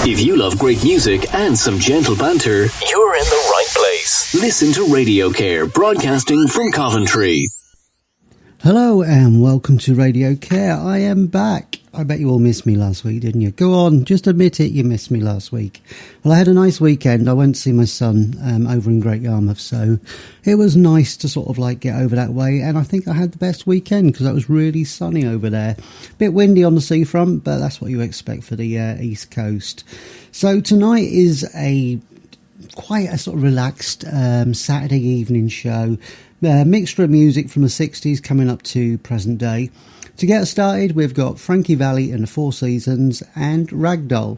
If you love great music and some gentle banter, you're in the right place. Listen to RadioCare, broadcasting from Coventry. Hello and welcome to RadioCare. I am back. I bet you all missed me last week, didn't you? Go on, just admit it, you missed me last week. Well, I had a nice weekend. I went to see my son over in Great Yarmouth, so it was nice to sort of like get over that way, and I think I had the best weekend because it was really sunny over there. Bit windy on the seafront, but that's what you expect for the East Coast. So tonight is quite a sort of relaxed Saturday evening show. Mixture of music from the 60s coming up to present day. To get us started, we've got Frankie Valli and the Four Seasons and Ragdoll.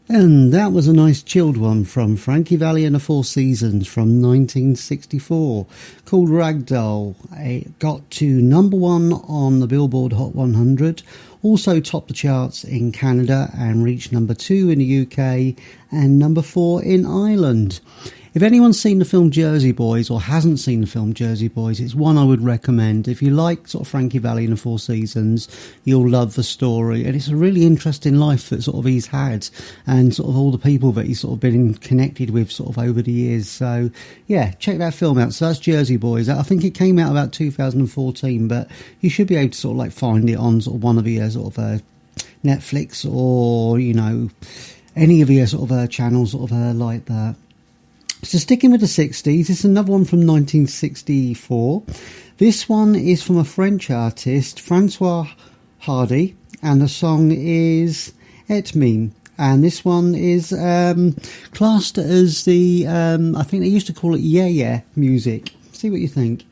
And that was a nice chilled one from Frankie Valli and the Four Seasons from 1964 called Ragdoll. It got to number one on the Billboard Hot 100, also topped the charts in Canada and reached number 2 in the UK and number 4 in Ireland. If anyone's seen the film Jersey Boys or hasn't seen the film Jersey Boys, it's one I would recommend. If you like sort of Frankie Valli and the Four Seasons, you'll love the story. And it's a really interesting life that sort of he's had and sort of all the people that he's sort of been connected with sort of over the years. So, yeah, check that film out. So that's Jersey Boys. I think it came out about 2014, but you should be able to sort of like find it on sort of one of your sort of Netflix or, you know, any of your sort of channels sort of like that. So sticking with the 60s, it's another one from 1964. This one is from a French artist, Francois Hardy, and the song is Et Mine. And this one is classed as the, I think they used to call it yeah music. See what you think.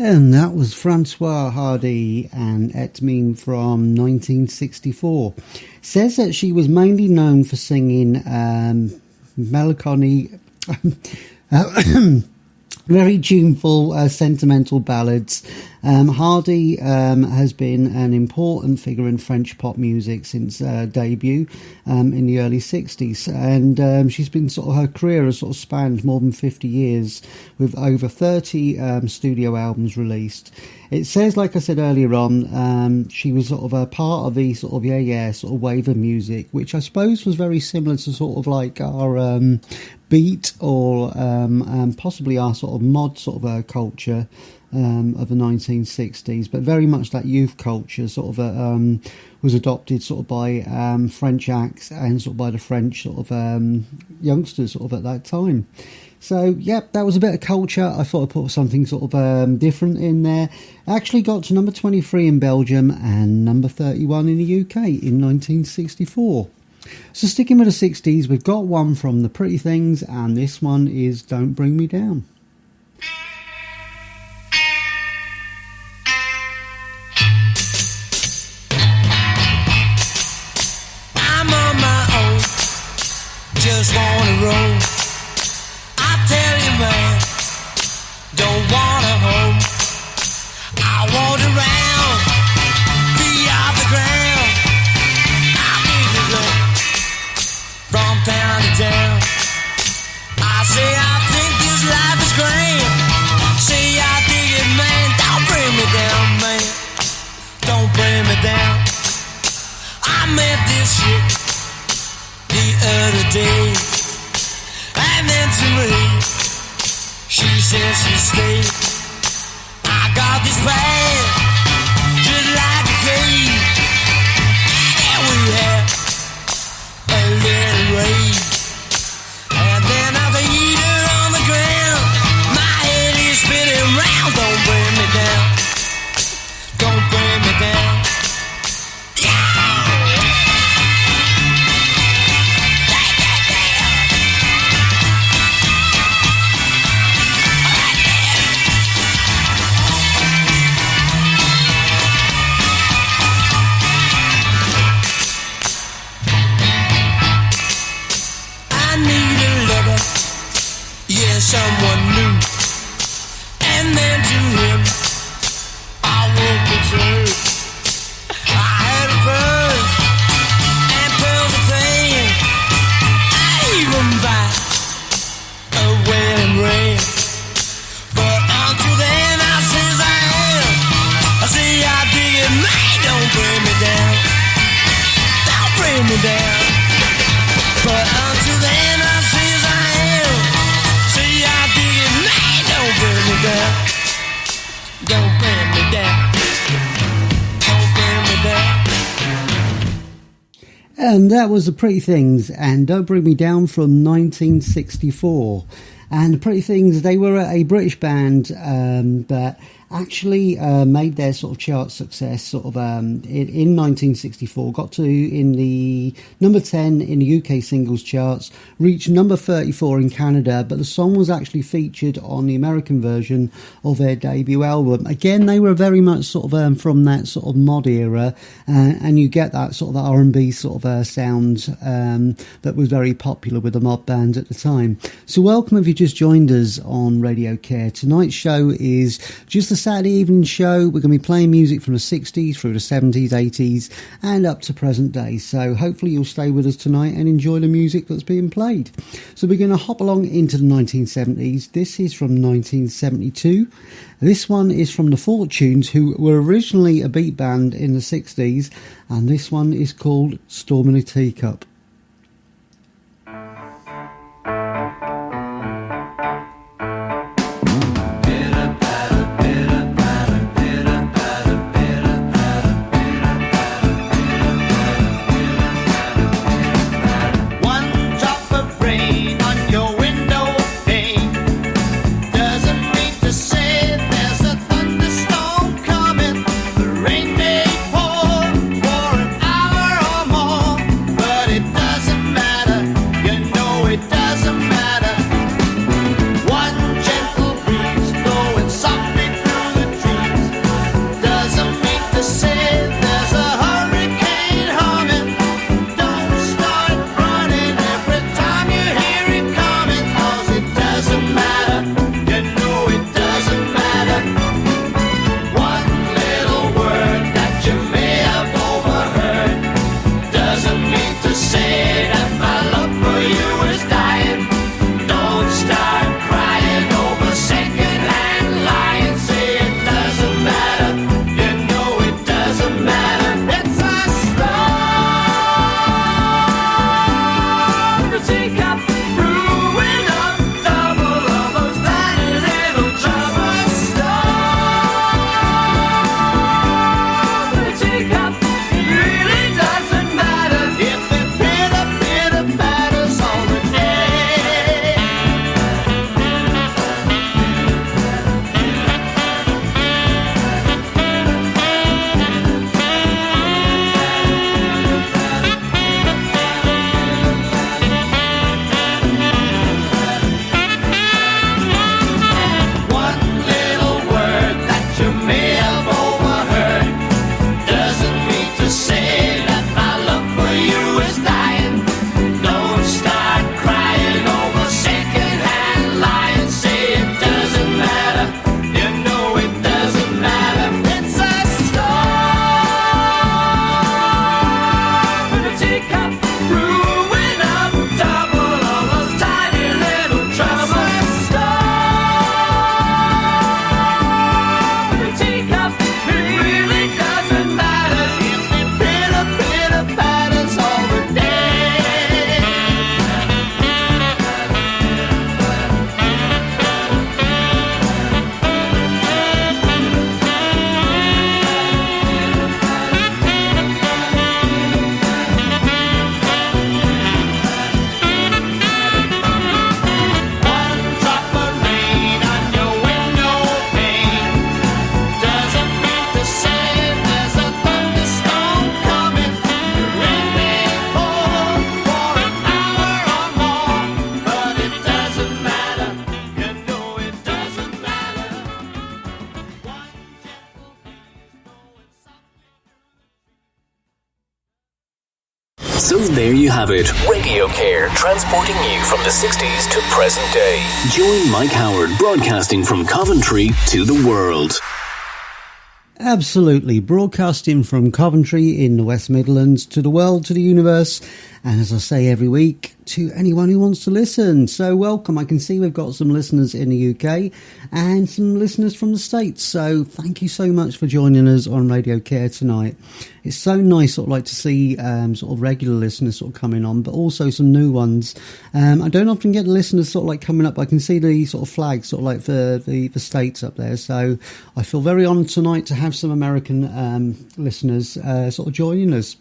And that was Francois Hardy and Et Mime from 1964. Says that she was mainly known for singing melancholy, very tuneful, sentimental ballads. Hardy has been an important figure in French pop music since debut in the early 60s, and she's been her career has spanned more than 50 years with over 30 studio albums released. It says, like I said earlier on, she was a part of the wave of music, which I suppose was very similar to like our beat or possibly our mod culture of the 1960s, but very much that youth culture was adopted by French acts and by the French youngsters at that time. So, yep, that was a bit of culture. I thought I'd put something different in there. Actually got to number 23 in Belgium and number 31 in the UK in 1964. So sticking with the 60s, we've got one from The Pretty Things, and this one is Don't Bring Me Down. I'm on my own, just wanna roll. I tell you, man, don't want a home. I want around, be off the ground. I need to look from town to town. I say I think this life is grand. Say I dig it, man, don't bring me down, man. Don't bring me down. I met this shit the other day, and then to me, she said she'd stay. I got this plan, just like a cave, and we had a little rave. And then I eat her on the ground, my head is spinning round. Don't bring me down, don't bring me down. Someone new, and then to him I won't return. I had a purse and pearls of pain. I even buy a wedding ring, but until then I says I am. I say I dig it, man, don't bring me down, don't bring me down. But until then I says I am. Don't bring me down. Don't bring me down. Don't bring me down. And that was The Pretty Things and Don't Bring Me Down from 1964. And The Pretty Things, they were a British band that actually made their chart success in 1964, got to in the number 10 in the UK singles charts, reached number 34 in Canada, but the song was actually featured on the American version of their debut album. Again, they were very much from that mod era, and you get that that R&B sound that was very popular with the mod bands at the time. So welcome if you just joined us on RadioCare. Tonight's show is just a Saturday evening show. We're going to be playing music from the 60s through the 70s, 80s and up to present day. So hopefully you'll stay with us tonight and enjoy the music that's being played. So we're going to hop along into the 1970s. This is from 1972. This one is from the Fortunes, who were originally a beat band in the 60s, and this one is called Storm in a Teacup. Rain may pour for an hour or more, but it So there you have it, RadioCare, transporting you from the 60s to present day. Join Mike Howard, broadcasting from Coventry to the world. Absolutely, broadcasting from Coventry in the West Midlands to the world, to the universe, and as I say every week, to anyone who wants to listen. So welcome. I can see we've got some listeners in the UK and some listeners from the States. So thank you so much for joining us on RadioCare tonight. It's so nice sort of like to see sort of regular listeners sort of coming on, but also some new ones. I don't often get the listeners sort of like coming up. I can see the sort of flags sort of like for the States up there. So I feel very honoured tonight to have some American listeners sort of joining us.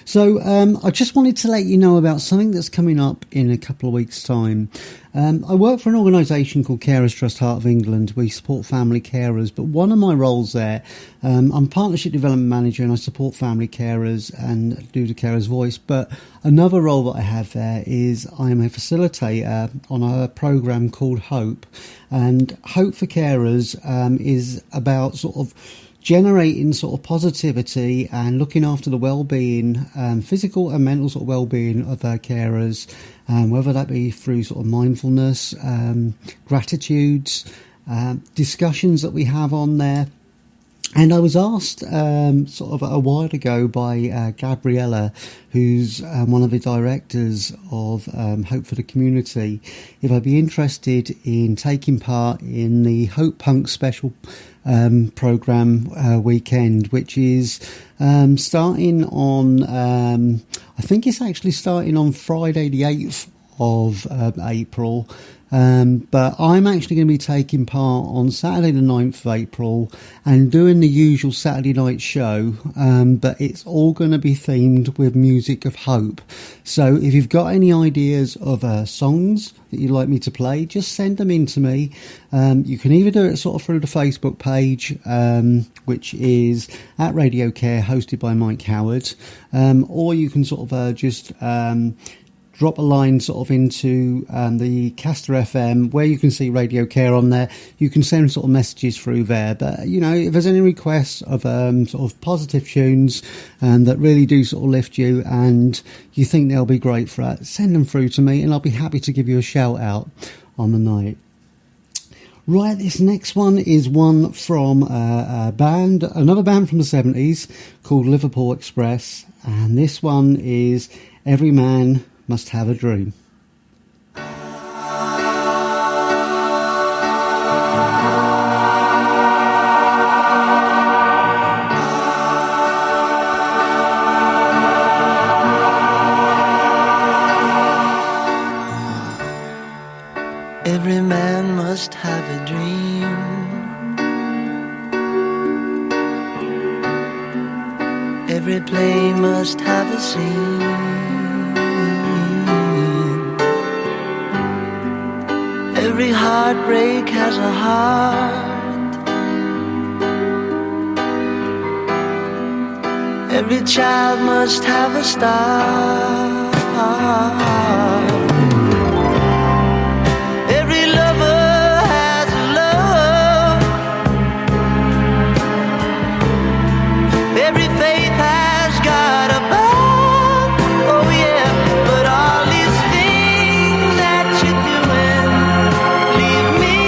So I just wanted to let you know about something that's coming up in a couple of weeks' time. I work for an organisation called Carers Trust Heart of England. We support family carers, but one of my roles there, I'm Partnership Development Manager and I support family carers and do the carer's voice. But another role that I have there is I'm a facilitator on a programme called Hope. And Hope for Carers is about sort of generating sort of positivity and looking after the well-being, physical and mental sort of well-being of our carers, whether that be through sort of mindfulness, gratitudes, discussions that we have on there. And I was asked sort of a while ago by Gabriella, who's one of the directors of Hope for the Community, if I'd be interested in taking part in the Hope Punk special programme weekend, which is starting on, I think it's actually starting on Friday the 8th of April. But I'm actually going to be taking part on Saturday the 9th of April and doing the usual Saturday night show, but it's all going to be themed with music of hope. So if you've got any ideas of songs that you'd like me to play, just send them in to me. You can either do it sort of through the Facebook page, which is at RadioCare, hosted by Mike Howard, or you can sort of just drop a line sort of into the Caster FM, where you can see RadioCare on there. You can send sort of messages through there. But, you know, if there's any requests of sort of positive tunes that really do sort of lift you and you think they'll be great for that, send them through to me and I'll be happy to give you a shout out on the night. Right, this next one is one from a band, another band from the 70s called Liverpool Express. And this one is Every Man Must Have a Dream. Every man must have a dream. Every play must have a scene. Every heartbreak has a heart. Every child must have a star. Every lover has a love. Every faith has got a bow. Oh yeah, but all these things that you're doing leave me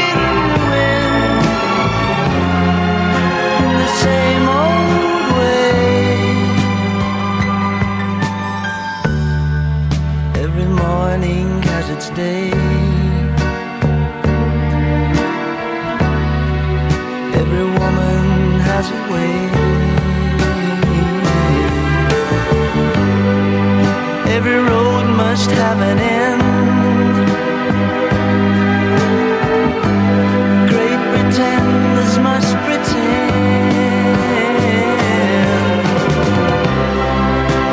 in ruin, in the same old way. Every morning has its day. Every woman has a way. Every road must have an end. Great pretenders must pretend.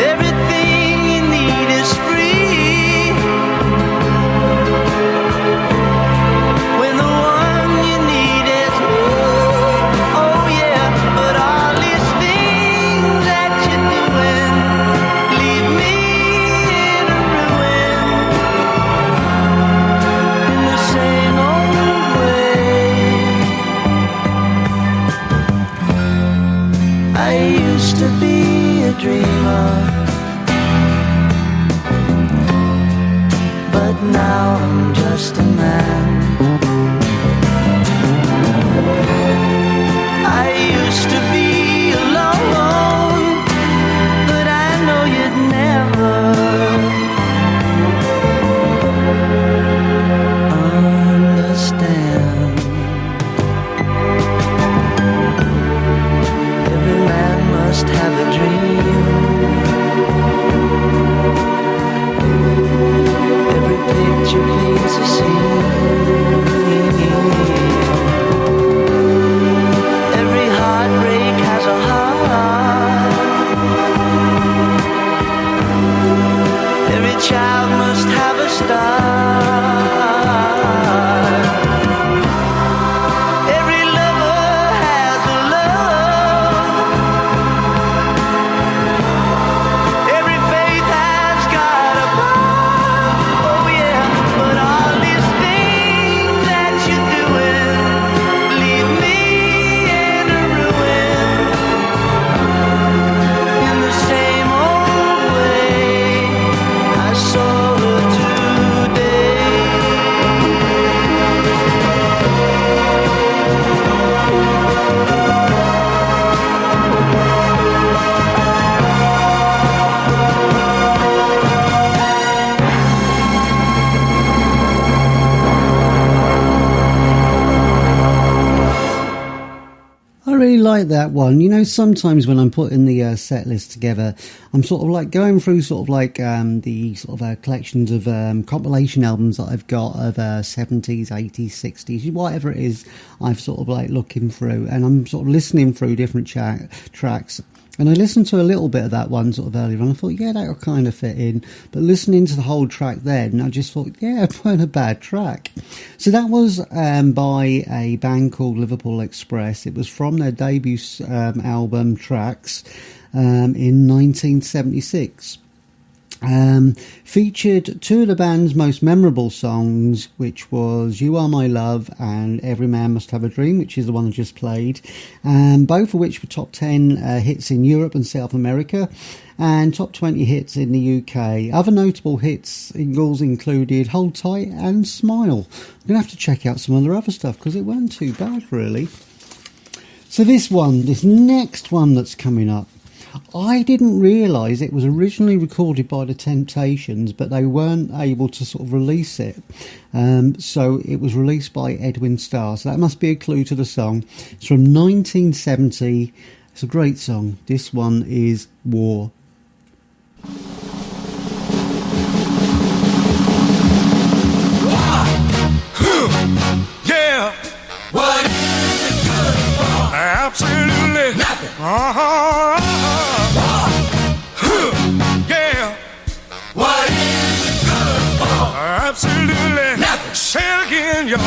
Everything you need is free. When the one you need is me. Oh yeah, but all these things that you're doing leave me in ruin, in the same old way. I used to be a dreamer. now I'm just a man. I used to be alone, but I know you'd never understand. Every man must have a dream. Every picture paints a scene. Every heartbreak has a heart. Every child must have a star. Every lover has a love. Every faith has got a part. Oh yeah, but all these things that you're doing leave me in a ruin, in the same old way I saw her today. I really like that one. You know, sometimes when I'm putting the set list together, I'm sort of like going through sort of like the sort of collections of compilation albums that I've got of 70s, 80s, 60s, whatever it is. I've sort of like looking through, and I'm sort of listening through different tracks. And I listened to a little bit of that one sort of earlier on. I thought, yeah, that'll kind of fit in. But listening to the whole track then, I just thought, yeah, it wasn't a bad track. So that was by a band called Liverpool Express. It was from their debut album, Tracks, in 1976. Featured two of the band's most memorable songs, which was You Are My Love and Every Man Must Have a Dream, which is the one I just played, both of which were top 10 hits in Europe and South America, and top 20 hits in the UK. Other notable hits singles included Hold Tight and Smile. I'm going to have to check out some of their other stuff because it weren't too bad, really. So this next one that's coming up, I didn't realise it was originally recorded by The Temptations, but they weren't able to sort of release it. So it was released by Edwin Starr. So that must be a clue to the song. It's from 1970. It's a great song. This one is War. Yeah. What is it good for? Absolutely nothing. Yeah. What is it good for? Absolutely nothing. Say it again, y'all.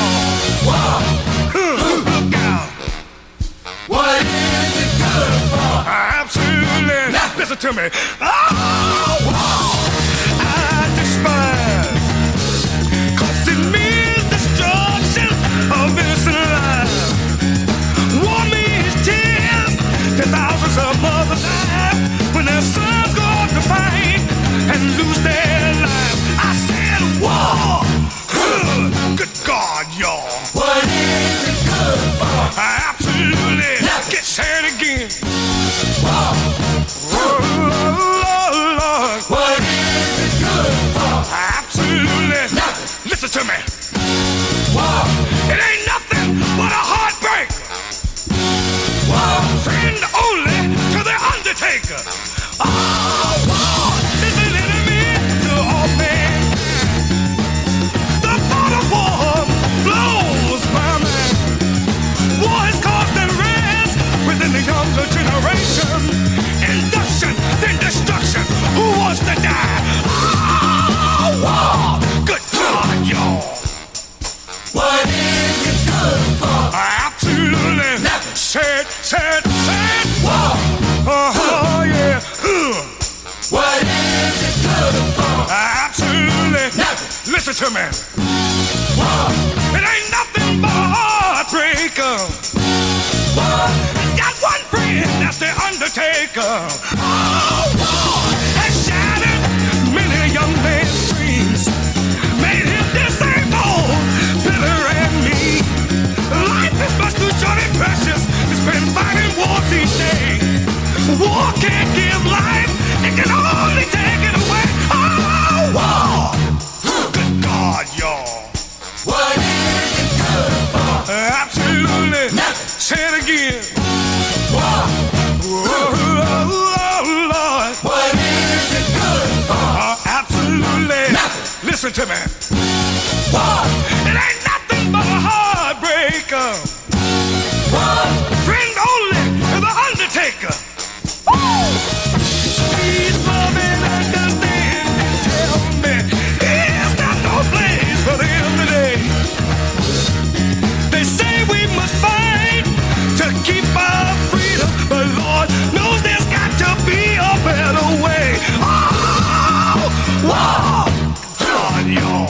Look out. What is it good for? Absolutely nothing. Listen to me. I despise. 'Cause it means destruction of innocent lives. War means tears to thousands of mothers die when their sons go off to fight and lose their lives. I said war. Good God, y'all. What is it good for? Absolutely. Get said again. War. Lord. What is it good for? Absolutely. Nothing. Listen to me. War. It ain't nothing but a heartbreak. War. Friend only to the undertaker. Oh, war is an enemy to all men. The thought of war blows my mind. War has caused unrest within the younger generation. Induction, then destruction. Who wants to die? Oh, war. Good God, y'all. What is it good for? Absolutely nothing. Said. War. Oh, yeah. What is it good for? Absolutely nothing. Listen to me. War. It ain't nothing but a heartbreaker. War. Got one friend, that's the undertaker. Oh, war has shattered many young men's dreams. Made to me. Whoa, it ain't nothing but a heartbreaker. Whoa, friend only to the undertaker. Woo! Please love and understand and tell me it's not no place for them today. They say we must fight to keep our freedom, but Lord knows there's got to be a better way. Oh, whoa, God, y'all.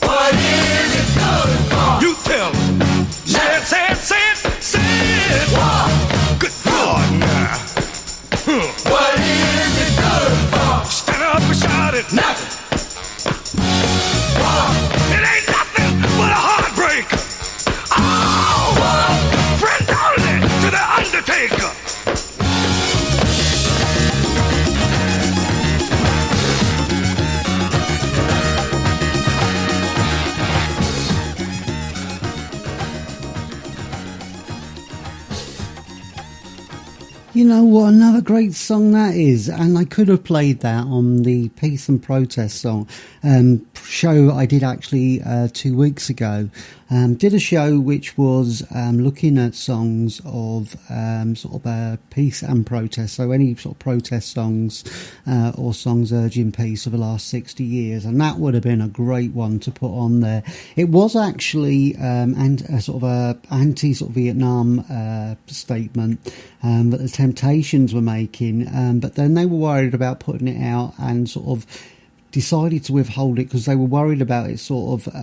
What is it good for? You tell them. Say it. Whoa. Good God, now. What is it good for? Stand up and shout it. Nothing. Whoa. It ain't nothing but a heartbreaker. Oh, whoa. Friend only to the undertaker. You know what, another great song that is, and I could have played that on the Peace and Protest song show I did actually 2 weeks ago. Did a show which was looking at songs of sort of peace and protest, so any sort of protest songs or songs urging peace of the last 60 years, and that would have been a great one to put on there. It was actually a sort of a anti sort of Vietnam statement that the Temptations were making, but then they were worried about putting it out and sort of decided to withhold it because they were worried about it sort of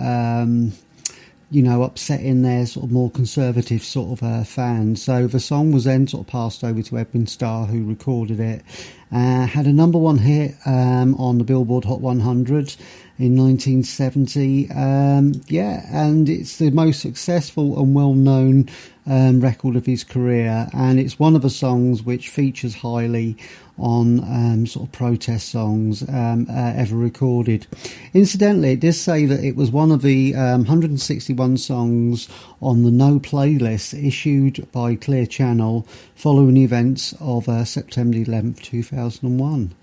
upsetting their sort of more conservative sort of fans. So the song was then sort of passed over to Edwin Starr, who recorded it. Had a number one hit on the Billboard Hot 100 in 1970. And it's the most successful and well-known record of his career, and it's one of the songs which features highly on sort of protest songs ever recorded. Incidentally, it does say that it was one of the 161 songs on the No playlist issued by Clear Channel following the events of September 11th, 2001.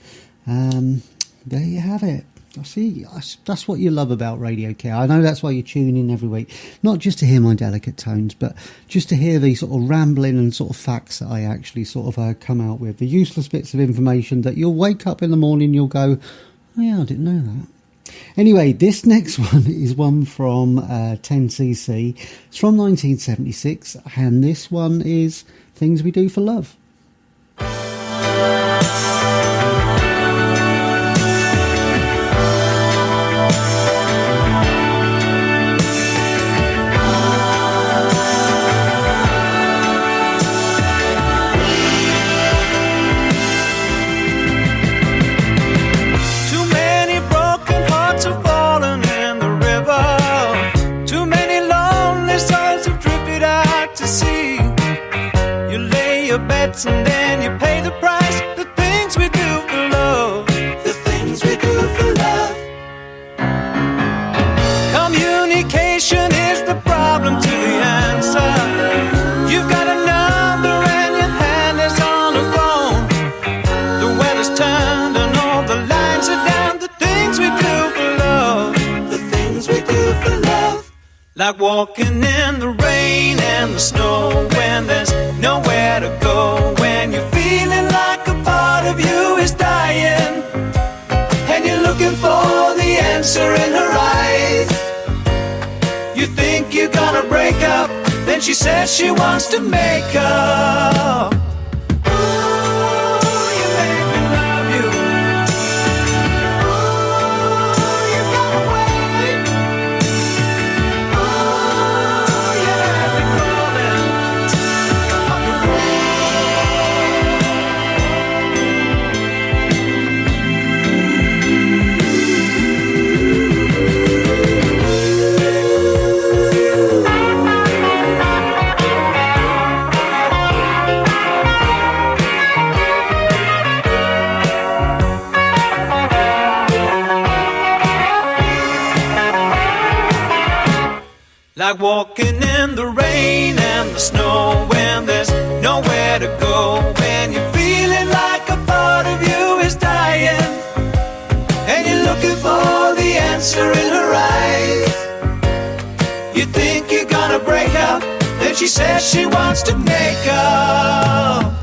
There you have it. See, that's what you love about RadioCare. I know that's why you tune in every week, not just to hear my delicate tones, but just to hear these sort of rambling and sort of facts that I actually sort of come out with, the useless bits of information that you'll wake up in the morning, you'll go, oh yeah, I didn't know that. Anyway, this next one is one from 10cc. It's from 1976, and this one is Things We Do for Love. And then you pay the price. The things we do for love. The things we do for love. Communication is the problem to the answer. You've got a number and your hand is on the phone. The weather's turned and all the lines are down. The things we do for love. The things we do for love. Like walking in the rain and the snow when there's nowhere to go, when you're feeling like a part of you is dying and you're looking for the answer in her eyes. You think you're gonna break up, then she says she wants to make up. Like walking in the rain and the snow when there's nowhere to go, when you're feeling like a part of you is dying and you're looking for the answer in her eyes. You think you're gonna break up, then she says she wants to make up.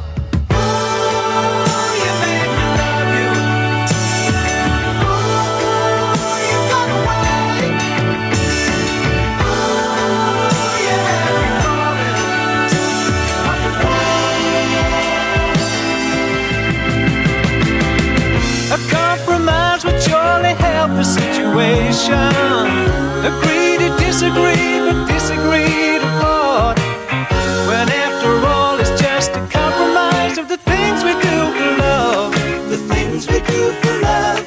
The situation. Agree to disagree, but disagree to part. When after all it's just a compromise of the things we do for love. The things we do for love.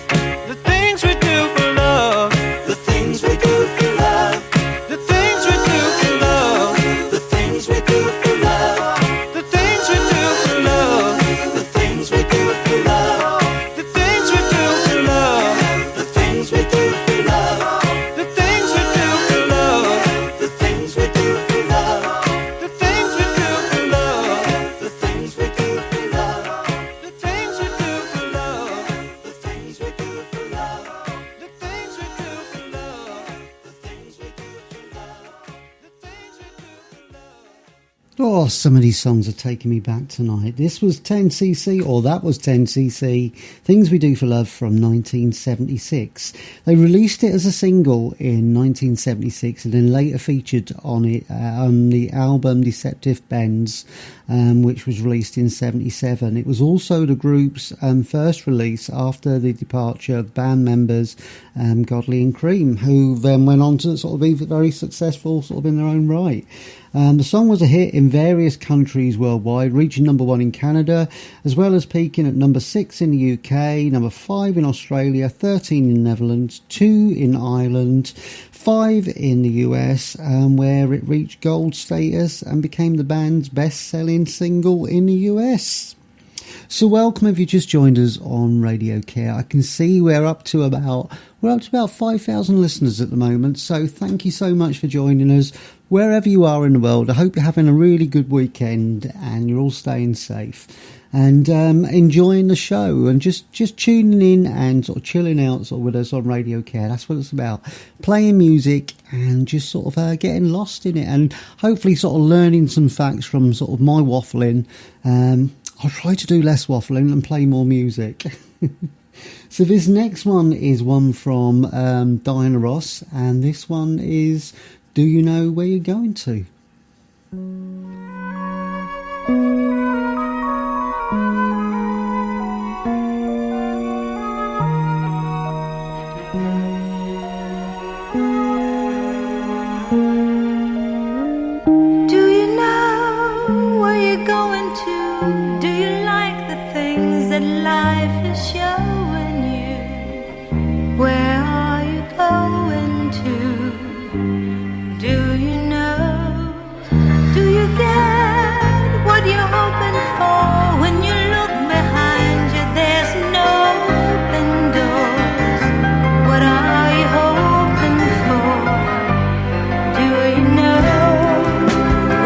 The things we do for love. The things we do for love. The things we do for love. The things we do for love. The things we do for love. The things we do for love. The things we do for love. The things we do for love. The things we do for love. The things we do for love. The things we do for love. The things we do for love. The things we do for love. The things we do for love. The things we do for love. The things we do for love. The things we do for love. Oh, some of these songs are taking me back tonight. This was 10cc, or that was 10cc, Things We Do for Love from 1976. They released it as a single in 1976 and then later featured on it on the album Deceptive Bends, which was released in 77. It was also the group's first release after the departure of band members Godley and Cream, who then went on to sort of be very successful sort of in their own right. The song was a hit in various countries worldwide, reaching number 1 in Canada, as well as peaking at number 6 in the UK, number 5 in Australia, 13 in the Netherlands, 2 in Ireland, 5 in the US, where it reached gold status and became the band's best-selling single in the US. So welcome if you just joined us on RadioCare. I can see we're up to about 5,000 listeners at the moment, so thank you so much for joining us. Wherever you are in the world, I hope you're having a really good weekend and you're all staying safe and enjoying the show and just tuning in and sort of chilling out sort of with us on RadioCare. That's what it's about, playing music and just sort of getting lost in it and hopefully sort of learning some facts from sort of my waffling. I'll try to do less waffling and play more music. So this next one is one from Diana Ross, and this one is Do You Know Where You're Going To? Do you know where you're going to? Do you like the things that life is showing you? Where are you going to? Do you know? Do you get what you're hoping for? When you look behind you, there's no open doors. What are you hoping for? Do you know?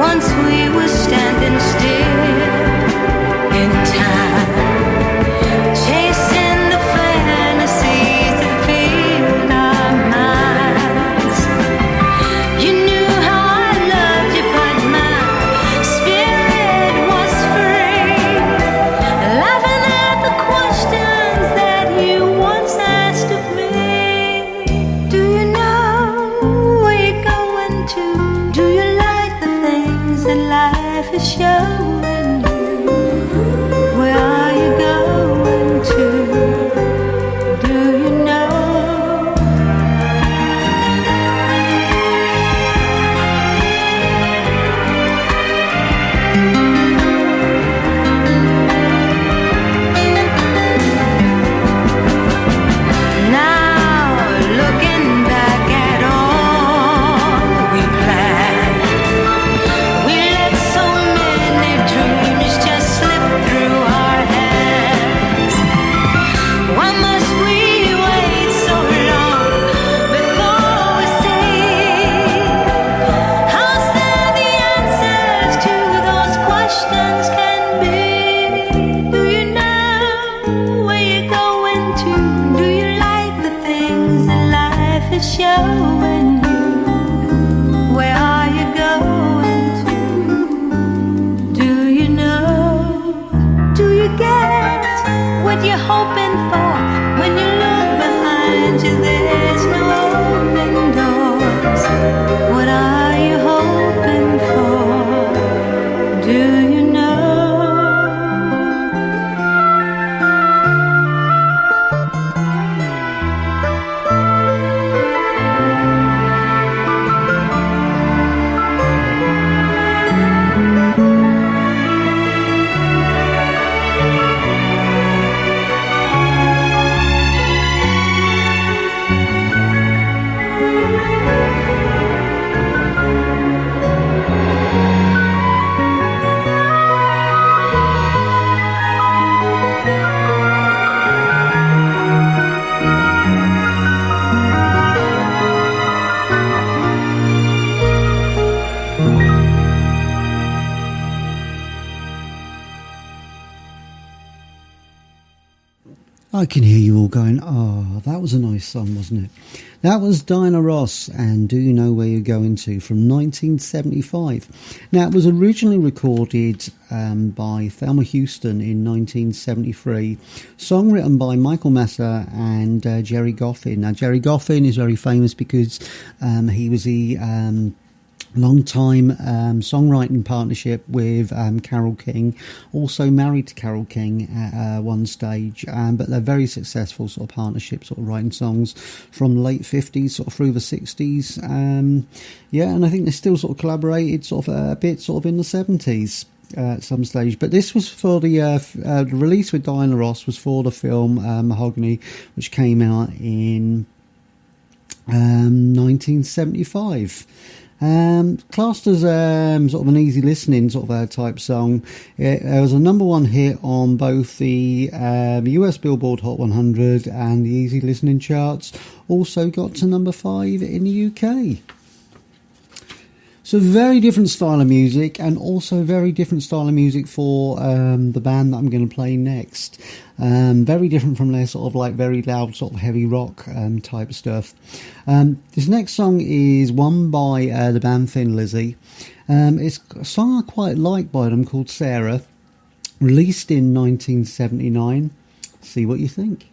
Once we were standing still in time, chasing the fantasies that filled our minds. You knew how I loved you, but my spirit was free, laughing at the questions that you once asked of me. Do you know where you're going to? Do you like the things that life is showing you? Where are you going to? Do you know? Now, looking back at all we planned, we let so many I can hear you all going, oh, that was a nice song, wasn't it? That was Diana Ross and Do You Know Where You're Going To from 1975. Now, it was originally recorded by Thelma Houston in 1973. Song written by Michael Messer and Jerry Goffin. Now, Jerry Goffin is very famous because he was the long-time songwriting partnership with Carole King, also married to Carole King at one stage, but they're very successful sort of partnership, sort of writing songs from the late 50s sort of through the 60s. And I think they still sort of collaborated sort of a bit sort of in the 70s. At some stage, but this was for the release with Diana Ross was for the film Mahogany, which came out in 1975. Classed as sort of an easy listening sort of type song. It was a number one hit on both the US Billboard Hot 100 and the easy listening charts. Also got to number 5 in the UK. So very different style of music, and also very different style of music for the band that I'm going to play next. Very different from their sort of like very loud sort of heavy rock type stuff. This next song is one by the band Thin Lizzy. It's a song I quite like by them called Sarah, released in 1979. See what you think.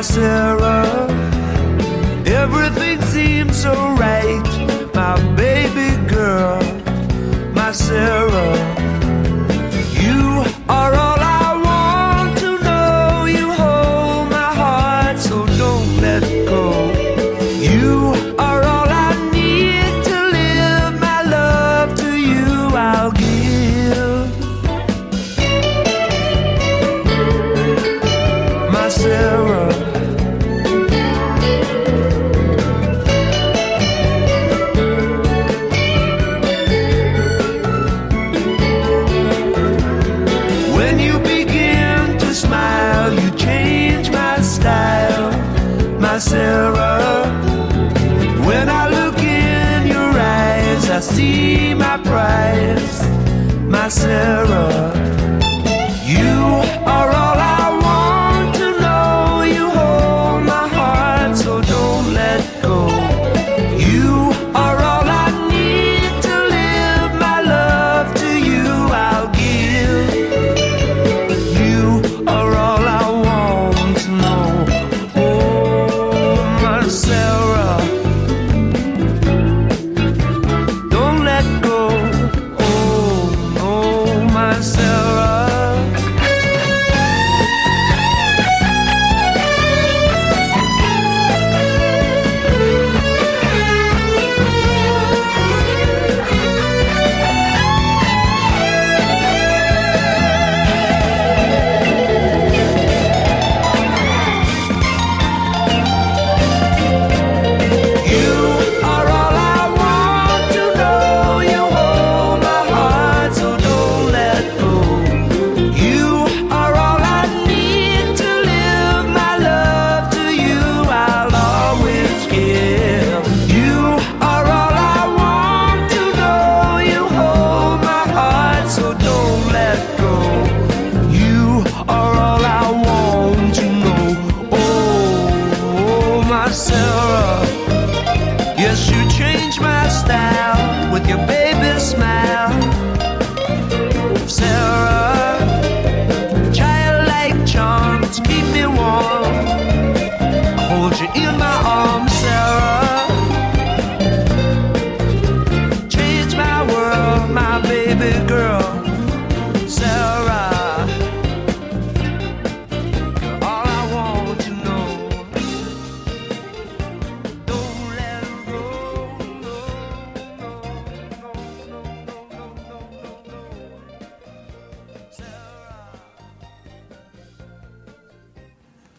Sarah, everything seems so right, my baby girl, my Sarah. You are all I want to know. You hold my heart, so don't let go. You are all I need to live. My love to you I'll give, my Sarah. Sarah, when I look in your eyes, I see my prize, my Sarah. You are all I want to know. You hold my heart, so don't let go. You are all I need to live. My love to you I'll give. You are all I want to know. Sarah, don't let go. Oh, no, my Sarah.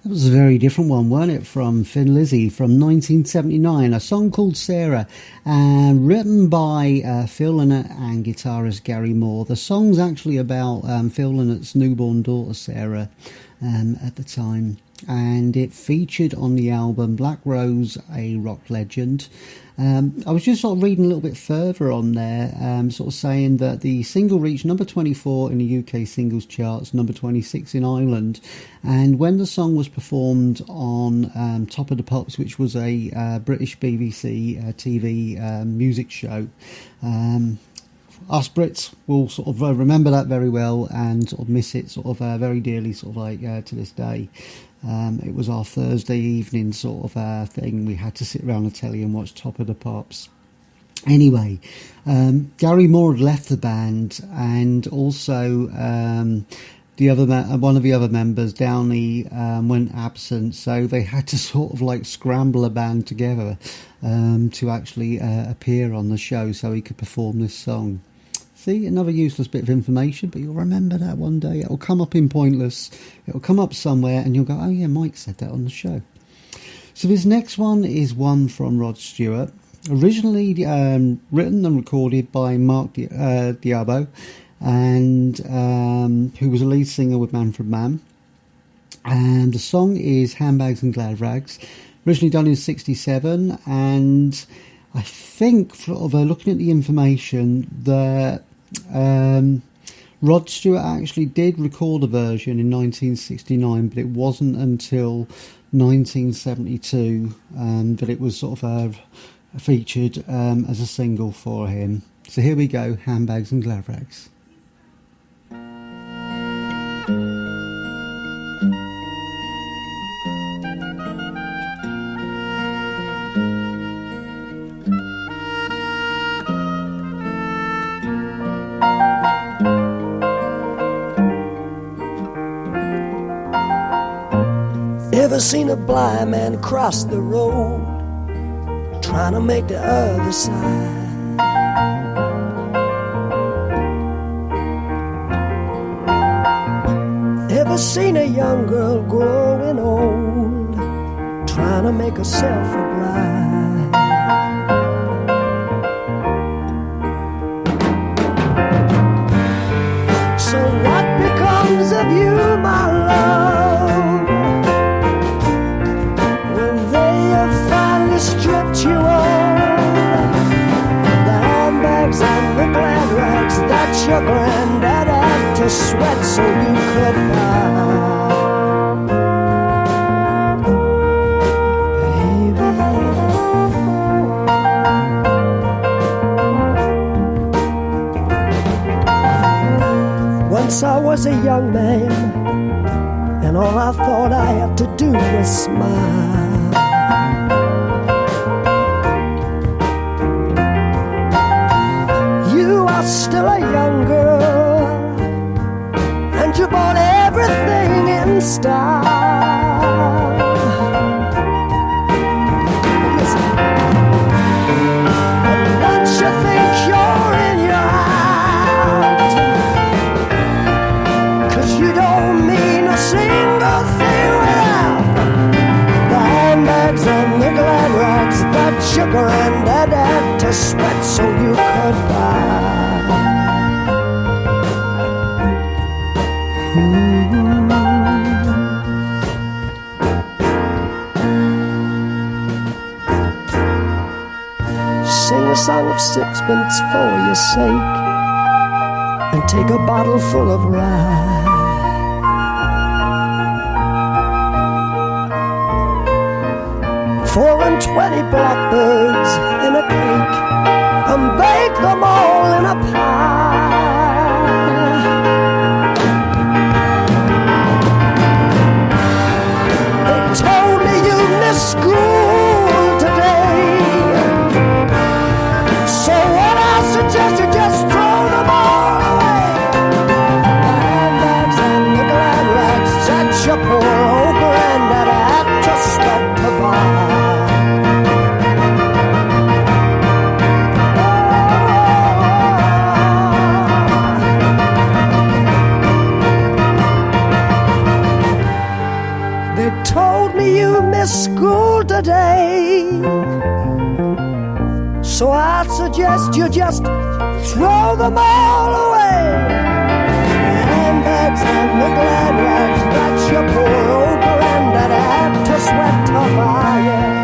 That was a very different one, weren't it, from Thin Lizzy from 1979, a song called Sarah, written by Phil Lynott and guitarist Gary Moore. The song's actually about Phil Lynott's newborn daughter, Sarah, at the time, and it featured on the album Black Rose, A Rock Legend. I was just sort of reading a little bit further on there, sort of saying that the single reached number 24 in the UK singles charts, number 26 in Ireland, and when the song was performed on Top of the Pops, which was a British BBC TV music show, us Brits will sort of remember that very well and sort of miss it sort of very dearly, sort of like to this day. It was our Thursday evening sort of thing. We had to sit around the telly and watch Top of the Pops. Anyway, Gary Moore had left the band, and also the other one of the other members, Downey, went absent, so they had to sort of like scramble a band together to actually appear on the show so he could perform this song. See, another useless bit of information, but you'll remember that one day. It'll come up in Pointless. It'll come up somewhere and you'll go, oh yeah, Mike said that on the show. So this next one is one from Rod Stewart. Originally written and recorded by Mark Diabo, and who was a lead singer with Manfred Mann. And the song is Handbags and Glad Rags. Originally done in 1967, and I think, sort of looking at the information, that Rod Stewart actually did record a version in 1969, but it wasn't until 1972 that it was sort of featured as a single for him. So here we go, Handbags and Glad Rags. Ever seen a blind man cross the road, trying to make the other side? Ever seen a young girl growing old, trying to make herself a bride? So what becomes of you, my love, stripped you of the handbags and the glad rags that your granddad had to sweat so you could buy. Baby, once I was a young man, and all I thought I had to do was smile. Still a young girl, and you bought everything in style. Listen, but don't you think you're in your act? 'Cause you don't mean a single thing without the handbags and the glad rags that your granddad had to sweat so you could buy. Sing a song of sixpence for your sake, and take a bottle full of rye. 24 blackbirds in a cake, and bake them all in a pie. They told me you missed school today, so what I suggest you just throw them all away. The handbags and the glad rags that your poor old granddad had to sweat to buy. told me you missed school today. So I'd suggest you just throw them all away. The handbags and the glad rags that your poor old granddad had to sweat to buy you.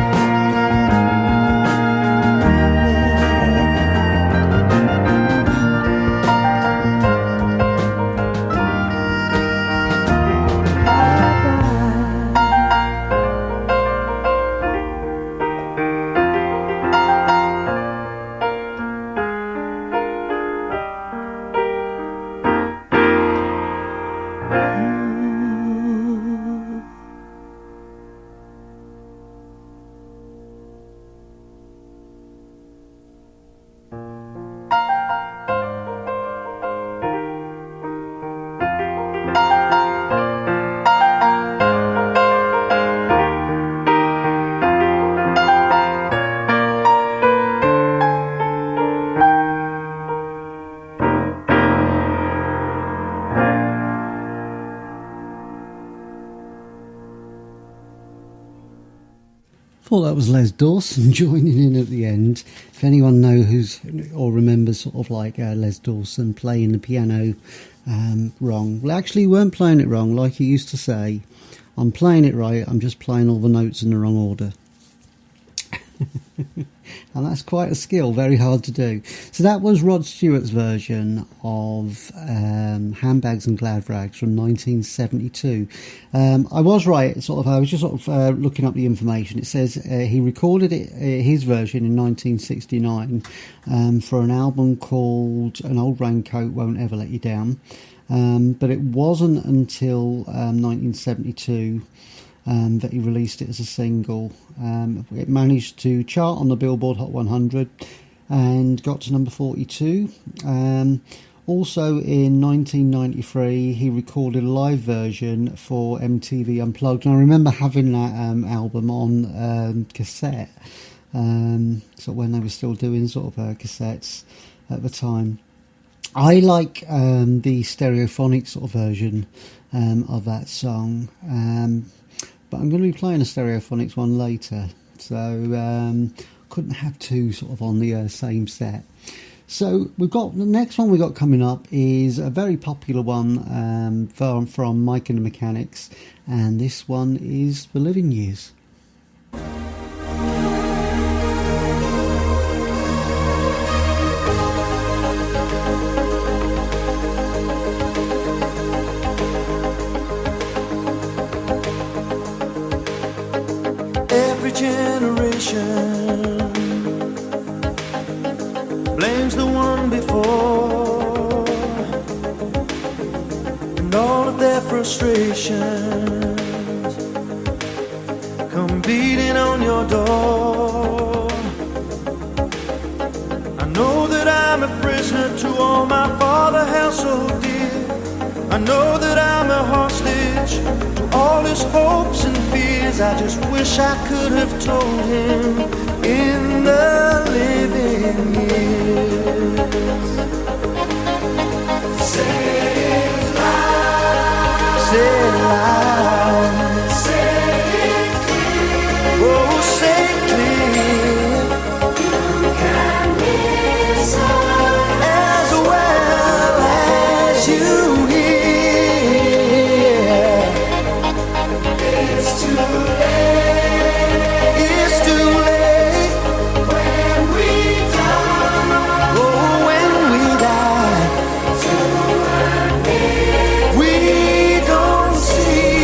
Thought that was Les Dawson joining in at the end. If anyone knows or remembers sort of like Les Dawson playing the piano wrong. Well, actually, you weren't playing it wrong, like he used to say. I'm playing it right, I'm just playing all the notes in the wrong order. And that's quite a skill, very hard to do. So that was Rod Stewart's version of Handbags and Glad Rags from 1972. I was right, I was just looking up the information. It says he recorded his version in 1969 for an album called An Old Raincoat Won't Ever Let You Down. But it wasn't until 1972 that he released it as a single. It managed to chart on the Billboard Hot 100 and got to number 42. Also in 1993 he recorded a live version for MTV Unplugged, and I remember having that album on cassette, so when they were still doing sort of cassettes at the time. I like the stereophonic sort of version of that song, but I'm going to be playing a stereophonics one later, so couldn't have two sort of on the same set. So we've got the next one we got coming up is a very popular one from Mike and the Mechanics, and this one is The Living Years. Every generation blames the one before, and all of their frustrations come beating on your door. I know that I'm a prisoner to all my father held so dear. I know that I'm a hostage to all his hopes and fears. I just wish I could have told him in the living years. Say it loud, say it loud, say it clear. Oh, say it clear. You can listen as well as you hear. It's too late. It's too late when we die. Oh, when we die. We don't see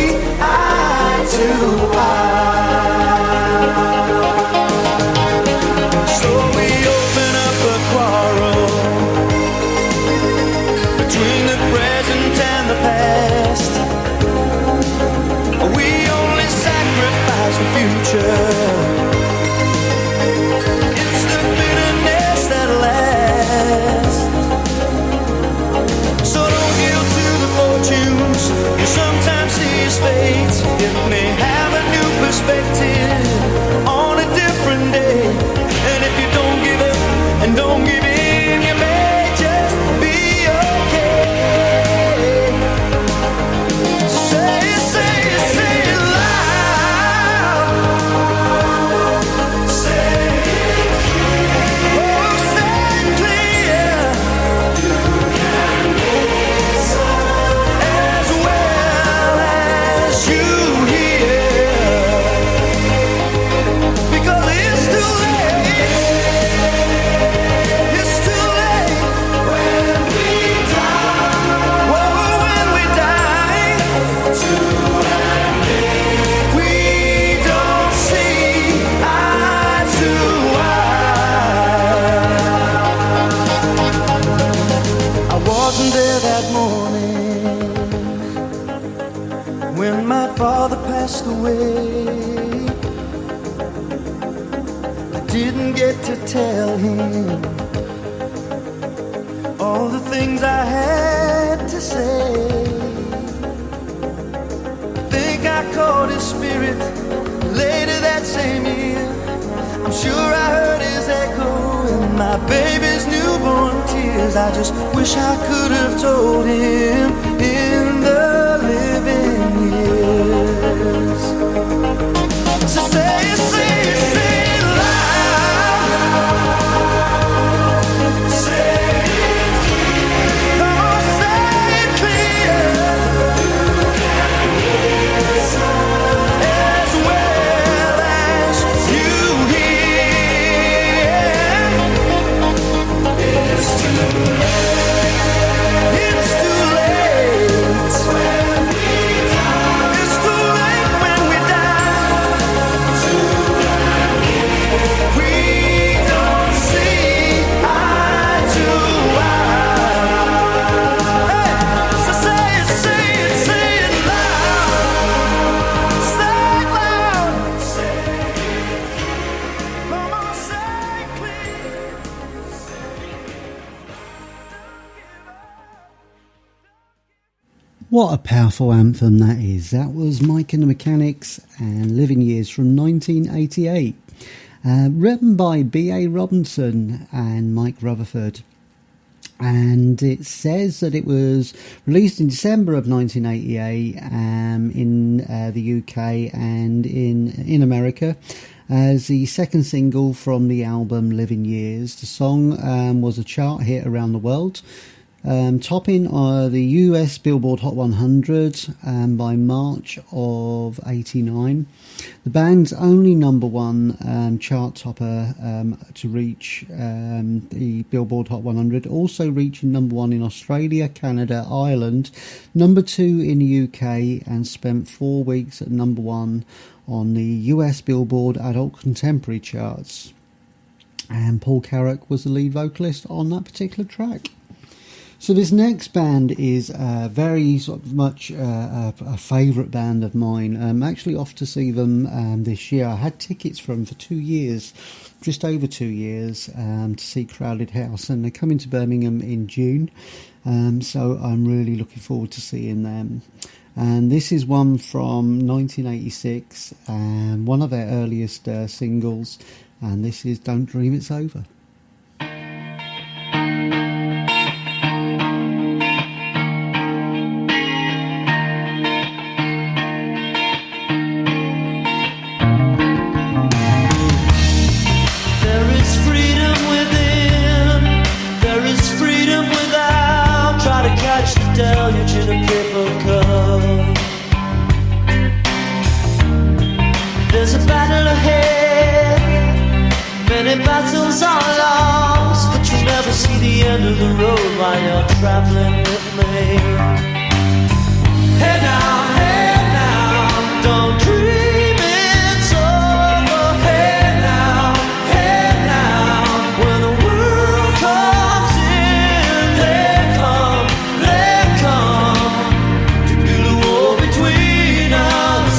passed away. I didn't get to tell him all the things I had to say. I think I caught his spirit later that same year. I'm sure I heard his echo in my baby's newborn tears. I just wish I could have told him in the living years. So say it, say it, say it loud. Say it clear. Come on, say it clear. As well as you hear. It's too late. It's too late when we die. It's too late when we die. We don't see eye to eye. Hey, so say it, say it, say it loud. Say it loud. Say it clear. Come on, say it clear. What a powerful anthem that is. That was Mike and the Mechanics and Living Years from 1988. Written by B.A. Robinson and Mike Rutherford. And it says that it was released in December of 1988 in the UK and in America as the second single from the album Living Years. The song was a chart hit around the world, topping the US Billboard Hot 100 by March of '89. The band's only number one chart topper to reach the Billboard Hot 100, also reaching number one in Australia, Canada, Ireland, number two in the UK, and spent 4 weeks at number one on the US Billboard Adult Contemporary charts. And Paul Carrack was the lead vocalist on that particular track. So this next band is very sort of much a favourite band of mine. I'm actually off to see them this year. I had tickets for them for 2 years, just over 2 years, to see Crowded House, and they're coming to Birmingham in June. So I'm really looking forward to seeing them. And this is one from 1986, and one of their earliest singles, and this is Don't Dream It's Over. Deluge in a paper cup. There's a battle ahead, many battles are lost, but you never see the end of the road while you're traveling with me. Hey now, don't dream it's over. Hey now, when the world comes in, they come to build a wall between us.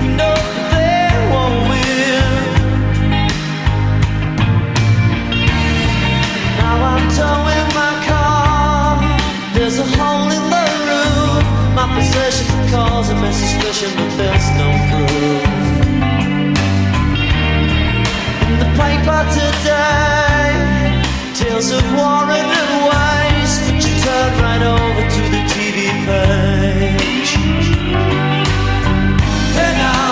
We know they won't win. Now I'm towing my car. There's a hole in the roof. My possessions are causing me suspicion, but there's no proof. In the paper today, tales of war and waste, but you turn right over to the TV page. Hey now,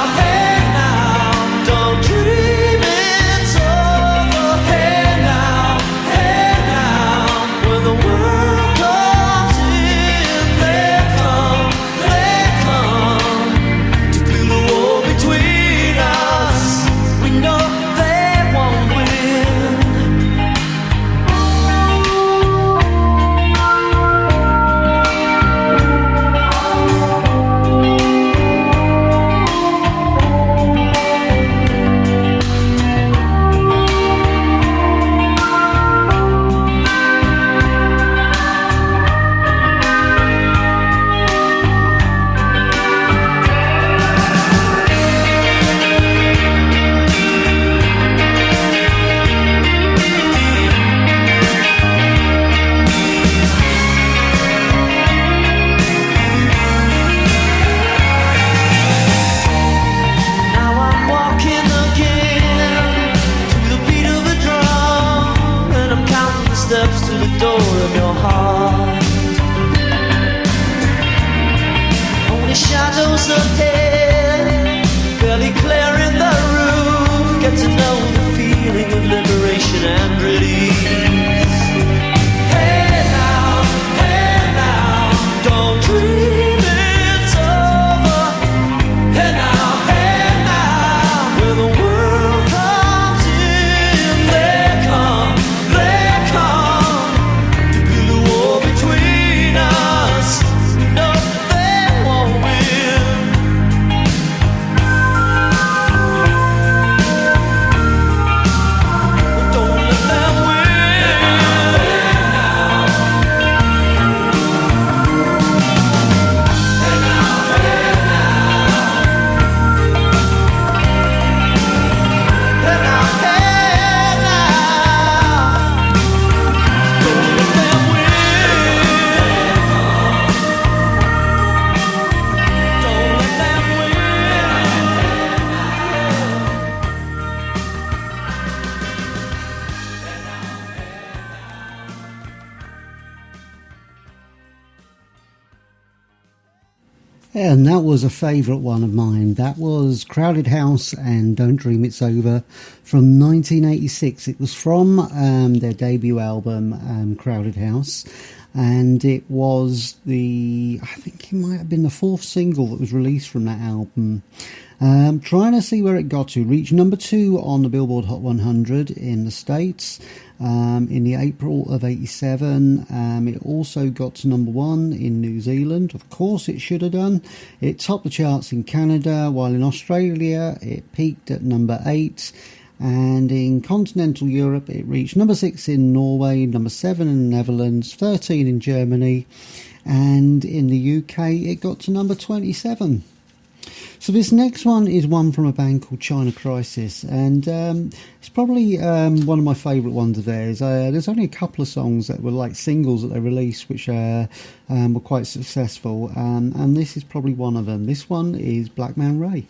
don't dream it's over. Hey now, when the world comes in, they come to build a wall between us. We know they won't win. And that was a favourite one of mine. That was Crowded House and Don't Dream It's Over from 1986. It was from their debut album, Crowded House. And it was I think it might have been the fourth single that was released from that album. Trying to see where it got to. Reached number 2 on the Billboard Hot 100 in the States in the April of 87. It also got to number 1 in New Zealand. Of course it should have done. It topped the charts in Canada, while in Australia it peaked at number 8. And in continental Europe it reached number 6 in Norway, number 7 in the Netherlands, 13 in Germany, and in the UK it got to number 27. So this next one is one from a band called China Crisis, and it's probably one of my favourite ones of theirs. There's only a couple of songs that were like singles that they released which were quite successful, and this is probably one of them. This one is Black Man Ray.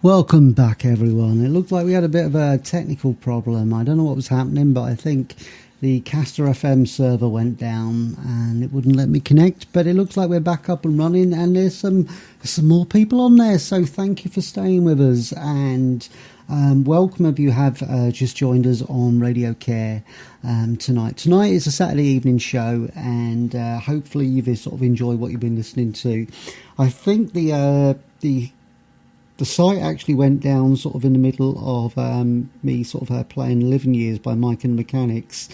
Welcome back, everyone. It looked like we had a bit of a technical problem. I don't know what was happening, but I think the Caster FM server went down and it wouldn't let me connect. But it looks like we're back up and running, and there's some more people on there. So thank you for staying with us. And Welcome if you have just joined us on RadioCare tonight. Tonight is a Saturday evening show, and hopefully you've sort of enjoyed what you've been listening to. I think the site actually went down sort of in the middle of me sort of playing 11 Years by Mike and the Mechanics,